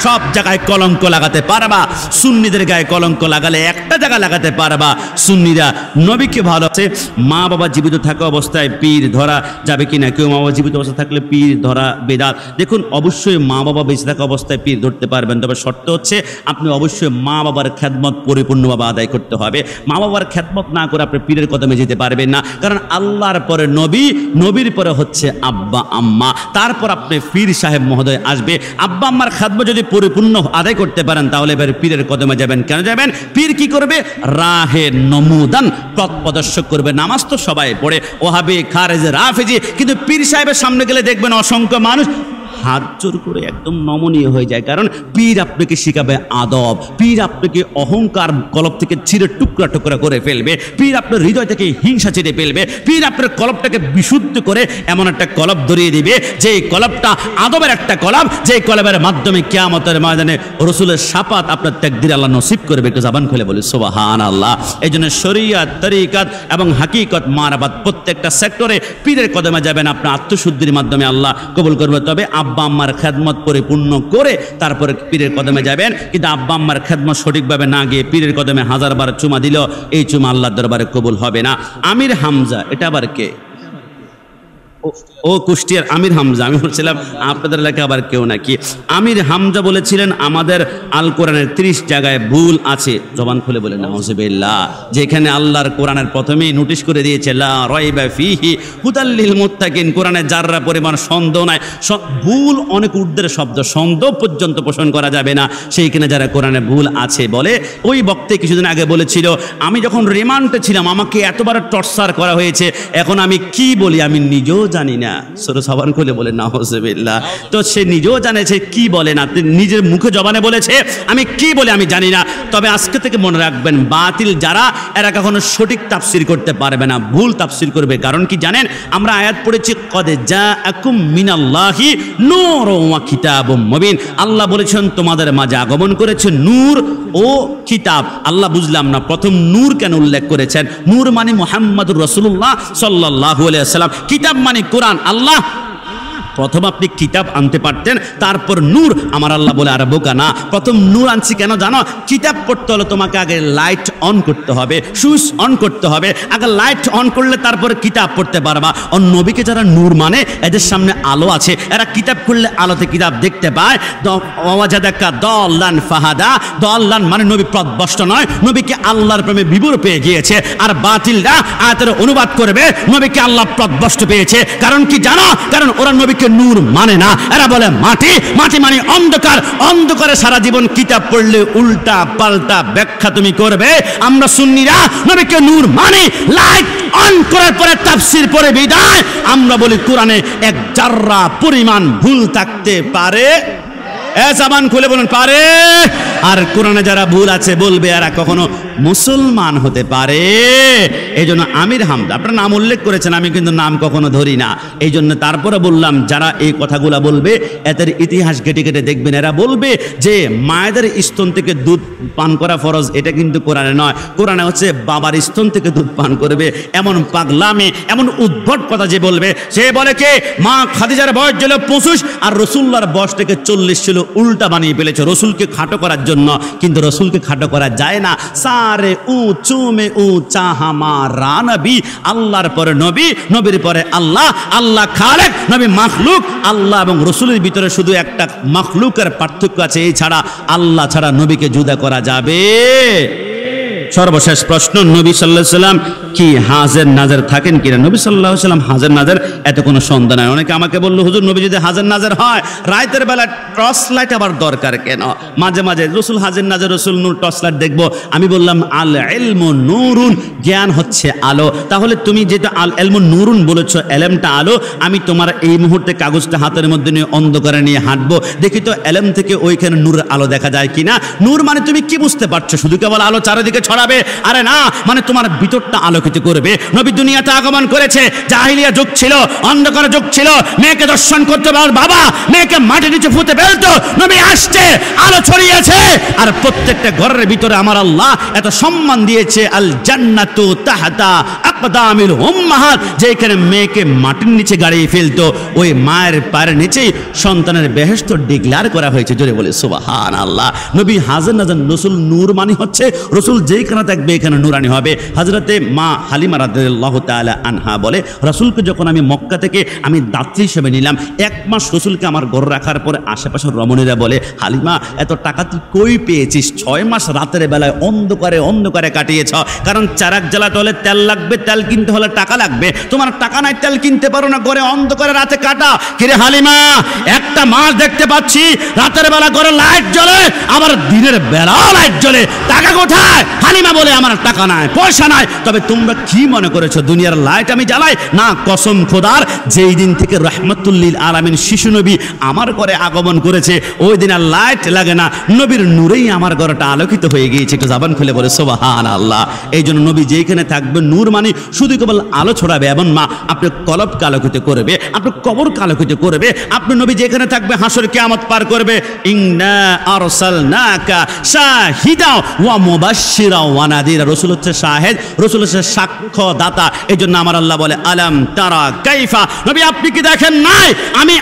সব জায়গায় কলঙ্ক লাগাতে পারবা, সুন্নিদের গায়ে কলঙ্ক লাগালে একটা জায়গা লাগাতে পারবা। সুন্নিরা নবীকে ভালোবাসে। মা বাবা জীবিত থাকা অবস্থায় পীর ধরা যাবে কিনা? কেউ মা বাবা জীবিত অবস্থায় থাকলে পীর ধরা বেদাত। দেখুন, অবশ্যই মা বাবা বেঁচে থাকা অবস্থায় পীর ধরতে পারবেন, তবে শর্ত হচ্ছে আপনি অবশ্যই মা বাবার খেদমত পরিপূর্ণভাবে আদায় করতে হবে। মা বাবার খেদমত না করে আপনি পীরের কদমে যেতে পারবেন না, কারণ আল্লাহর পরে নবী, নবীর পরে হচ্ছে আব্বা আম্মা, তারপর আপনি পীর সাহেব মহোদয় আসবে। আব্বা আম্মার খেদমত যদি পরিপূর্ণ আদায় করতে পারেন তাহলে এবার পীরের কদমে যাবেন। কেন যাবেন? পীর কি করবে? রাহে নমুদান, পথ প্রদর্শক করবে। নামাজ তো সবাই পড়ে, ওহাবি, খারেজি, রাফেজি, কিন্তু পীর সাহেবের সামনে গেলে দেখবেন অসংখ্য মানুষ হাত জোর করে একদম নমনীয় হয়ে যায়, কারণ পীর আপনাকে শিখাবে আদব, পীর আপনাকে অহংকার কলব থেকে ছিঁড়ে টুকরা টুকরা করে ফেলবে, পীর আপনার হৃদয় থেকে হিংসা ছিঁড়ে ফেলবে, পীর আপনার কলবটাকে বিশুদ্ধ করে এমন একটা কলব ধরিয়ে দিবে যে কলবটা আদবের একটা কলব, যে কলবের মাধ্যমে কিয়ামতের ময়দানে রসুলের শাফাত আপনার তাকদীর আল্লাহ নসিব করবে। একটু জবান খুলে বলি সুবহানাল্লাহ। এই জন্য শরীয়ত, তরিকাত এবং হাকিকত মারাবাত প্রত্যেকটা সেক্টরে পীরের কদমে যাবেন, আপনার আত্মশুদ্ধির মাধ্যমে আল্লাহ কবুল করবে। তবে আব্বা আম্মার খেদমত পরিপূর্ণ করে তারপরে পীরের কদমে যাবেন, কিন্তু আব্বা আম্মার খেদমত সঠিকভাবে না গিয়ে পীরের কদমে হাজারবার চুমা দিল, এই চুমা আল্লাহর দরবারে কবুল হবে না। আমির হামজা, এটা আবার কে? ও কুষ্টিয়ার আমির হামজা। আমি বলছিলাম আপনাদের এলাকা আবার কেউ নাকি। আমির হামজা বলেছিলেন আমাদের আল কোরআনের 30 জায়গায় ভুল আছে। জবান খুলে বলেন নাউযুবিল্লাহ। যেখানে আল্লাহর কোরআনের প্রথমেই নোটিশ করে দিয়েছে লা রাইবা ফিহি হুদাল লিল মুত্তাকিন, কোরআনে যাররা পরিমাণ সন্দেহ নাই। ভুল অনেক ঊর্ধ্বের শব্দ, সন্দেহ পর্যন্ত পোষণ করা যাবে না। সেইখানে যারা কোরআনে ভুল আছে বলে, ওই বক্তে কিছুদিন আগে বলেছিল আমি যখন রিমান্ডে ছিলাম আমাকে এতবার টর্চার করা হয়েছে, এখন আমি কি বলি আমি নিজেও জানি না। সূরা সাবান খুলে বলে নাউযুবিল্লাহ। তো সে নিজেও জানে সে কি বলে না, নিজের মুখে জবানে বলেছে আমি কি বলে আমি জানি না। তবে আজকে থেকে মনে রাখবেন, বাতিল যারা এরা কখনো সঠিক তাফসীর করতে পারবে না, ভুল তাফসীর করবে। কারণ কি জানেন, আমরা আয়াত পড়েছি কদ জাআকুম মিনাল্লাহি নূরুন ওয়া কিতাবুম মুবিন। আল্লাহ বলেছেন তোমাদের মাঝে আগমন করেছে নূর ও কিতাব। আল্লাহ বুঝলাম না প্রথম নূর কেন উল্লেখ করেছেন? নূর মানে মুহাম্মদুর রাসূলুল্লাহ সাল্লাল্লাহু আলাইহি ওয়াসাল্লাম, কিতাব মানে কোরআন। আল্লাহ প্রথম আপনি কিতাব আনতে পারতেন, তারপর নূর। আমার আল্লাহ বলে আর বোকা না, প্রথম নূর আনছি কেন জানো? কিতাব পড়তে হলে তোমাকে আগে লাইট অন করতে হবে, সুইচ অন করতে হবে, আগে লাইট অন করলে তারপরে কিতাব পড়তে পারবা। আর নবীকে যারা নূর মানে, এদের সামনে আলো আছে, এরা কিতাব খুললে আলোতে কিতাব দেখতে পায়। ওয়াজাদাকা দাল্লান ফাহাদা, দাল্লান মানে নবী পথভ্রষ্ট নয়, নবীকে আল্লাহর প্রেমে বিভোর পেয়ে গিয়েছে। আর বাতিলরা আয়াতের অনুবাদ করবে নবীকে আল্লাহ পথভ্রষ্ট পেয়েছে। কারণ কি জানো? কারণ ওরা নবীকে নূর মানে না, এরা বলে মাটি, মাটি মানে অন্ধকার, অন্ধকারে সারা জীবন কিতাব পড়লে উল্টা পাল্টা ব্যাখ্যা তুমি করবে। আমরা সুন্নিরা নবীকে নূর মানে লাইট অন করার পরে তাফসীর পড়ে বিদায়। আমরা বলি কোরআনে এক জাররা পরিমাণ ভুল থাকতে পারে, জবান খুলে বলুন পারে। আর কোরআনে যারা ভুল আছে বলবে এরা কখনো মুসলমান হতে পারে। এই জন্য আমির হামজা, আপনার নাম উল্লেখ করেছেন, আমি কিন্তু নাম কখনো ধরি না। এই জন্য তারপরে বললাম যারা এই কথাগুলা বলবে এদের ইতিহাস ঘেটে ঘেটে দেখবেন, এরা বলবে যে মায়েদের স্তন থেকে দুধ পান করা ফরজ, এটা কিন্তু কোরআনে নয়। কোরআনে হচ্ছে বাবার স্তন থেকে দুধ পান করবে। এমন পাগলামি, এমন উদ্ভট কথা যে বলবে, সে বলে কে মা খাদিজার বয়স ছিল 25 আর রসুল্লাহর বয়স থেকে 40 ছিল, উল্টা বানিয়ে ফেলেছে রসুলকে খাটো করার জন্য। কিন্তু রসুলকে খাটো করা যায় না। সারে উঁচু মে উঁচা হামারা নবী, আল্লাহর পরে নবী, নবীর পরে আল্লাহ, আল্লাহ খালেক, নবী মাখলুক। আল্লাহ এবং রসুলের ভিতরে শুধু একটা মাখলুকের পার্থক্য আছে, এই ছাড়া আল্লাহ ছাড়া নবীকে জুদা করা যাবে? সর্বশেষ প্রশ্ন, নবী সাল্লাল্লাহু আলাইহি সাল্লাম কি হাজের নাজের থাকেন কিনা? নবী সাল্লাল্লাহু আলাইহি সাল্লাম হাজের নাজের এত কোনো সন্দেহ নাই। অনেকে আমাকে বললো হুজুর নবী যদি হাজের নাজের হয় রাতের বেলা টর্চ লাইট আবার দরকার কেন? মাঝে মাঝে রসুল হাজের নাজের, রসুল নূর, টর্চ লাইট দেখবো। আমি বললাম আল ইলমু নূরুন, জ্ঞান হচ্ছে আলো। তাহলে তুমি যেটা আল ইলমু নূরুন বলেছো, এলেমটা আলো, আমি তোমার এই মুহূর্তে কাগজটা হাতের মধ্যে নিয়ে অন্ধকারে নিয়ে হাঁটবো, দেখি তো এলেম থেকে ওইখানে নূরের আলো দেখা যায় কিনা। নূর মানে তুমি কি বুঝতে পারছো? শুধু কেবল আলো চারিদিকে ছড়াবে? আরে না, মানে তোমার ভিতরটা আলোকিত করবে। নবী দুনিয়াতে আগমন করেছে, জাহিলিয়া যুগ ছিল, অন্ধকার যুগ ছিল, মেয়েকে দর্শন করতে পার বাবা, মেয়েকে মাটি নিচে ফুটে ফেলতো। নবী আসছে, আলো ছড়িয়েছে, আর প্রত্যেকটা ঘরের ভিতরে আমার আল্লাহ এত সম্মান দিয়েছে, আল জান্নাতু তাহতা আকদামিল উম্মাহাত, যেখানে মেয়েকে মাটির নিচে গাড়িয়ে ফেলতো, ওই মায়ের পায়ের নিচেই সন্তানের বেহেশত ডিক্লেয়ার করা হয়েছে। জোরে বলে সুবহানাল্লাহ। নবী হাজর নাজার, রসুল নূর মানে হচ্ছে রসুল যেখানে থাকবে এখানে নুরানি হবে। হযরতে মা হালিমা রাদিয়াল্লাহু তাআলা আনহা বলে, রসুলকে যখন আমি মক্কা থেকে আমি দাত্রী হিসেবে নিলাম, 1 মাস রসুলকে আমার ঘরে রাখার পরে আশেপাশের রমণীরা বলে, হালিমা এত টাকা তুই কই পেয়েছিস? 6 মাস রাতের বেলায় অন্ধকারে অন্ধকারে কাটিয়েছ, কারণ চারাক লাইট জ্বালাতে হলে তেল লাগবে, তেল কিনতে হলে টাকা লাগবে। তোমার টাকা নাই, তেল কিনতে পারো না, ঘরে অন্ধকারে রাতে কাটা। কিরে হালিমা, একটা মাস দেখতে পাচ্ছি রাতের বেলা ঘরে লাইট জ্বলে, আবার দিনের বেলাও লাইট জ্বলে, টাকা কোথায়? হালিমা বলে আমার টাকা নাই, পয়সা নাই। তবে তোমরা কি মনে করেছো দুনিয়ার লাইট আমি জ্বালাই? না, কসম খোদার, যেই দিন থেকে রাহমাতুল লিল আলামিন শিশু নবী আমার ঘরে আগমন করেছে ওই দিন আর লাইট লাগে না, নবীর নূরেই আমার ঘরটা আলোকিত হয়ে গিয়েছে। একটু জবান খুলে বলে সুবহানাল্লাহ। এই জন্য নবী যেখানে থাকবে নূর মানে শুধু কেবল আলো ছড়াবে এবং মা আপনার কলবকে আলোকিত করবে, আপনার কবরকে আলোকিত করবে। আপনার নবী যেখানে থাকবে হাসর কিয়ামত পার করবে। ইন্না আরসালনাকা শাহিদা ওয়া মুবাশশিরা ওয়া নাদিরা। রাসূল হচ্ছে শাহিদ, রাসূল হচ্ছে সাক্ষ্যদাতা। এই জন্য আমার আল্লাহ বলে আলাম তারা কাইফা, নবী আপনি কি দেখেন নাই আমি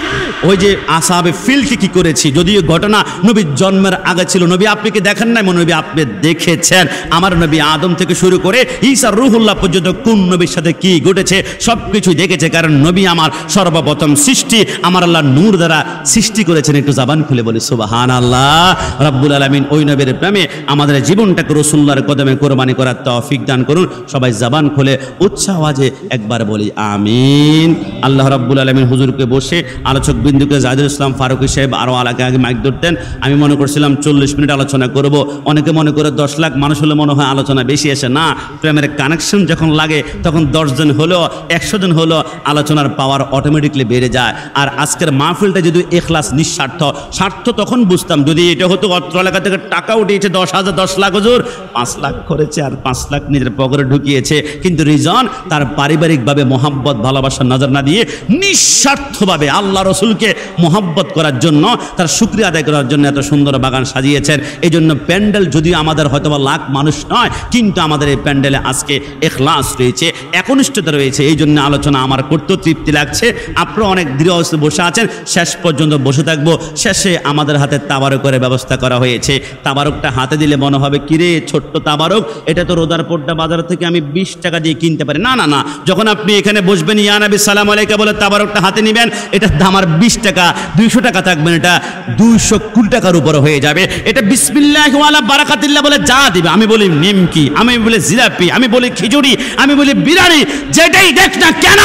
ওই যে আসহাবে ফিলকে কি করেছি? যদিও ঘটনা নবীর জন্মের আগে ছিল, নবী আপনি কি দেখেন নাই? নবী আপনি দেখেছেন। আমার নবী আদম থেকে শুরু করে ঈসা রূহুল্লাহ পর্যন্ত কোন নবীর সাথে কি ঘটেছে সবকিছু দেখেছে, কারণ নবী আমার সর্বপ্রথম সৃষ্টি, আমার আল্লাহ নূর দ্বারা সৃষ্টি করেছেন। একটু জবান খুলে বলি সুবহানাল্লাহ। রব্বুল আলামিন ওই নবীর প্রেমে আমাদের জীবনটাকে রাসূলুল্লাহর কদমে কোরবানি করার তৌফিক দান করুন। সবাই জবান খুলে উচ্চ আওয়াজে একবার বলি আমিন। আল্লাহ রাব্বুল আলামিন হুজুরকে বসে আলোচক বিন্দুকে জাহিদুল ইসলাম ফারুকী সাহেব আরও আগে মাইক ধরতেন। আমি মনে করছিলাম 40 মিনিট আলোচনা করব, অনেকে মনে করে 10 লাখ মানুষ হলে মনে হয় আলোচনা বেশি আসে। না, প্রেমের কানেকশন যখন লাগে তখন 10 জন হলো 100 জন হলো আলোচনার পাওয়ার অটোমেটিকলি বেড়ে যায়। আর আজকের মাহফিলটা যদি ইখলাস নিঃস্বার্থ, স্বার্থ তখন বুঝতাম যদি এটা হতো অত্র এলাকা থেকে টাকা উঠিয়েছে 10,000 10 লাখ হুজুর 5 লাখ করেছে আর 5 লাখ নিজের পকেটে ঢুকিয়েছে, কিন্তু রিজন তার পারিবারিকভাবে মোহাব্বত ভালোবাসার নজর না দিয়ে নিঃস্বার্থভাবে আল্লাহ রসুলকে মোহাব্বত করার জন্য, তার শুকরিয়া আদায় করার জন্য এত সুন্দর বাগান সাজিয়েছেন। এই জন্য প্যান্ডেল যদিও আমাদের হয়তো লাখ মানুষ নয়, কিন্তু আমাদের এই প্যান্ডেলে আজকে ইখলাস রয়েছে, একনিষ্ঠতা রয়েছে। এই জন্য আলোচনা আমার করতেও তৃপ্তি লাগছে। আপনারা অনেক দৃঢ় বসে আছেন, শেষ পর্যন্ত বসে থাকবো। শেষে আমাদের হাতে তাবারকের ব্যবস্থা করা হয়েছে। তাবারকটা হাতে দিলে মনে হবে কিরে ছোট্ট তাবারক, এটা তো রোদারপোর্টটা বাজার থেকে আমি 20 টাকা দিয়ে কিনতে পারি। না না না, যখন আপনি এখানে বসবেন ইয়া নবী সালাম আলাইকা বলে তাবারকটা হাতে নেবেন, এটার দাম আর 20 টাকা 200 টাকা থাকবেন, এটা 220 টাকার উপরে হয়ে যাবে। এটা বিসমিল্লাহ ওয়ালা বারাকাতিল্লাহ বলে যা দিবে, আমি বলি নিমকি, আমি বলি জিলাপি, আমি বলি খিচুড়ি, আমি বলি বিরিয়ানি, যেটাই দেখ না কেন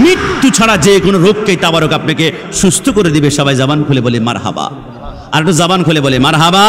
মৃত্যু ছাড়া যে কোনো রোগকেই তাবারক আপনাকে সুস্থ করে দিবে। সবাই জবান খুলে বলি মারহাবা, আর একটু জবান খুলে বলি মারহাবা।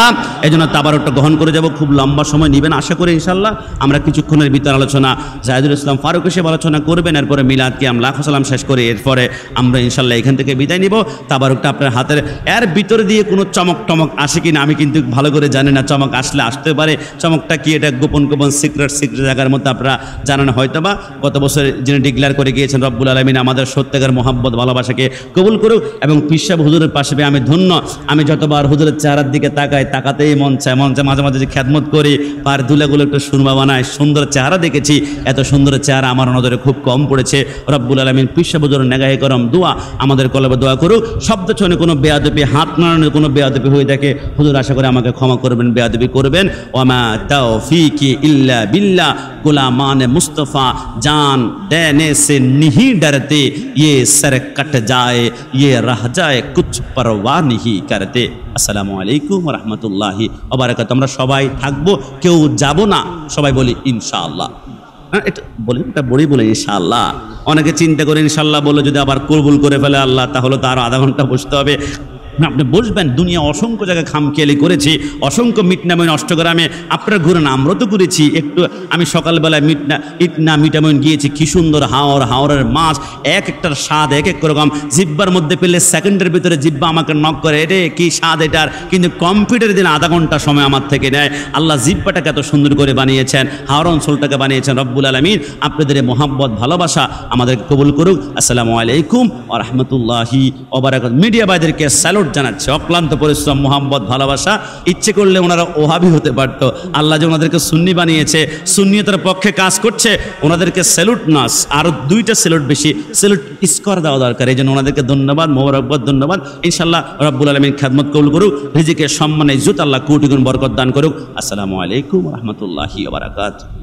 এই জন্য তাবারকটা গ্রহণ করে যাব। খুব লম্বা সময় নেবেন আশা করি ইনশাল্লাহ। আমরা কিছুক্ষণের ভিতর আলোচনা জাহিদুল ইসলাম ফারুক এসে আলোচনা করবেন, এরপরে মিলাদ কিয়াম লাখ সালাম শেষ করে এরপরে আমরা ইনশাল্লাহ এখান থেকে বিদায় নিব। তাবারকটা আপনার হাতের এর ভিতরে দিয়ে কোনো চমক টমক আসে কিনা আমি কিন্তু ভালো করে জানি না, চমক আসলে আসতে পারে। চমকটা কি এটা গোপন গোপন সিক্রেট জায়গার মধ্যে আপনারা জানেন হয়তো বা। গত বছর যিনি ডিক্লেয়ার করে গিয়েছেন রব্বুল আলামিন আমাদের সত্যিকার মোহাব্বত ভালোবাসাকে কবুল করুক এবং পীর সাহেব হুজুরের পাশে আমি ধন্য। আমি যতবার হুজুরের চেহারার দিকে তাকাই, তাকাতেই মন চায় মাঝে মাঝে যে খেদমত করি, পার দুলাগুলো একটু সুরমা বানায়, সুন্দর চেহারা দেখেছি। এত সুন্দর চেহারা আমার নজরে খুব কম পড়েছে। রব্বুল আলামিন পীর সাহেব হুজুরের নেগাহে করম দোয়া আমাদের কলবে দোয়া করুক। শব্দ চয়নে কোনো বেয়াদবি, হাত নাড়ানোর কোনো বেয়াদবি হয়ে থাকে হুজুর আশা করে আমাকে ক্ষমা করবেন, বেয়াদবি করবেন। ওয়ামা তাওফিকি ইল্লা বিল্লাহ, গুলামান মুস্তফা জান দেনে से नहीं डरते, ये सर कट जाए ये रह जाए कुछ परवाह नहीं करते। আসসালামু আলাইকুম ওয়া রাহমাতুল্লাহি ওয়া বারাকাতুহু। আমরা সবাই থাকবো, কেউ যাব না, সবাই বলি ইনশাআল্লাহ। এটা বলি, এটা বলি ইনশাআল্লাহ। অনেকে চিন্তা করে ইনশাআল্লাহ বলে যদি আবার কবুল করে ফেলে আল্লাহ, তাহলে তো আরো আধা ঘন্টা বসতে হবে। আপনি বসবেন, দুনিয়া অসংখ্য জায়গায় খামখেয়ালি করেছি, অসংখ্য মিটনামইন অষ্টগ্রামে আপনারা ঘুরেন, আমরা তো ঘুরেছি। একটু আমি সকালবেলায় মিটামইন গিয়েছি, কি সুন্দর হাওরের মাছ, এক একটার স্বাদ এক এক রকম। জিব্বার মধ্যে পেলে সেকেন্ডের ভিতরে জিব্বা আমাকে নক করে, এটা কি স্বাদ এটার, কিন্তু কম্পিউটার দিন আধা ঘন্টা সময় আমার থেকে নেয়। আল্লাহ জিব্বাটাকে এত সুন্দর করে বানিয়েছেন, হাওর অঞ্চলটাকে বানিয়েছেন। রব্বুল আলামিন আপনাদের মোহাব্বত ভালোবাসা আমাদেরকে কবুল করুক। আসসালামু আলাইকুম ওয়া রাহমাতুল্লাহি ওয়া বারাকাতুহু। মিডিয়া ভাইদেরকে স্যালুট জানাচ্ছে, অক্লান্ত পরিশ্রম, মোহাম্মত ভালোবাসা। ইচ্ছে করলে ওনারা ওহাবি হতে পারতো, আল্লাহ যে ওনাদেরকে সুন্নি বানিয়েছে, সুন্নিয়তের পক্ষে কাজ করছে, ওনাদেরকে স্যালুট না আরো 2টা স্যালুট বেশি স্যালুট স্কোর দেওয়া দরকার। এই জন্য ওনাদেরকে ধন্যবাদ, মোবারকবাদ, ধন্যবাদ। ইনশাআল্লাহ রব্বুল আলামিন খেদমত কবুল করুক, রিজিকে সম্মানে ইজ্জত আল্লাহ কোটি গুণ বরকত দান করুক। আসসালামু আলাইকুম ওয়া রাহমাতুল্লাহি ওয়া বারাকাতুহু।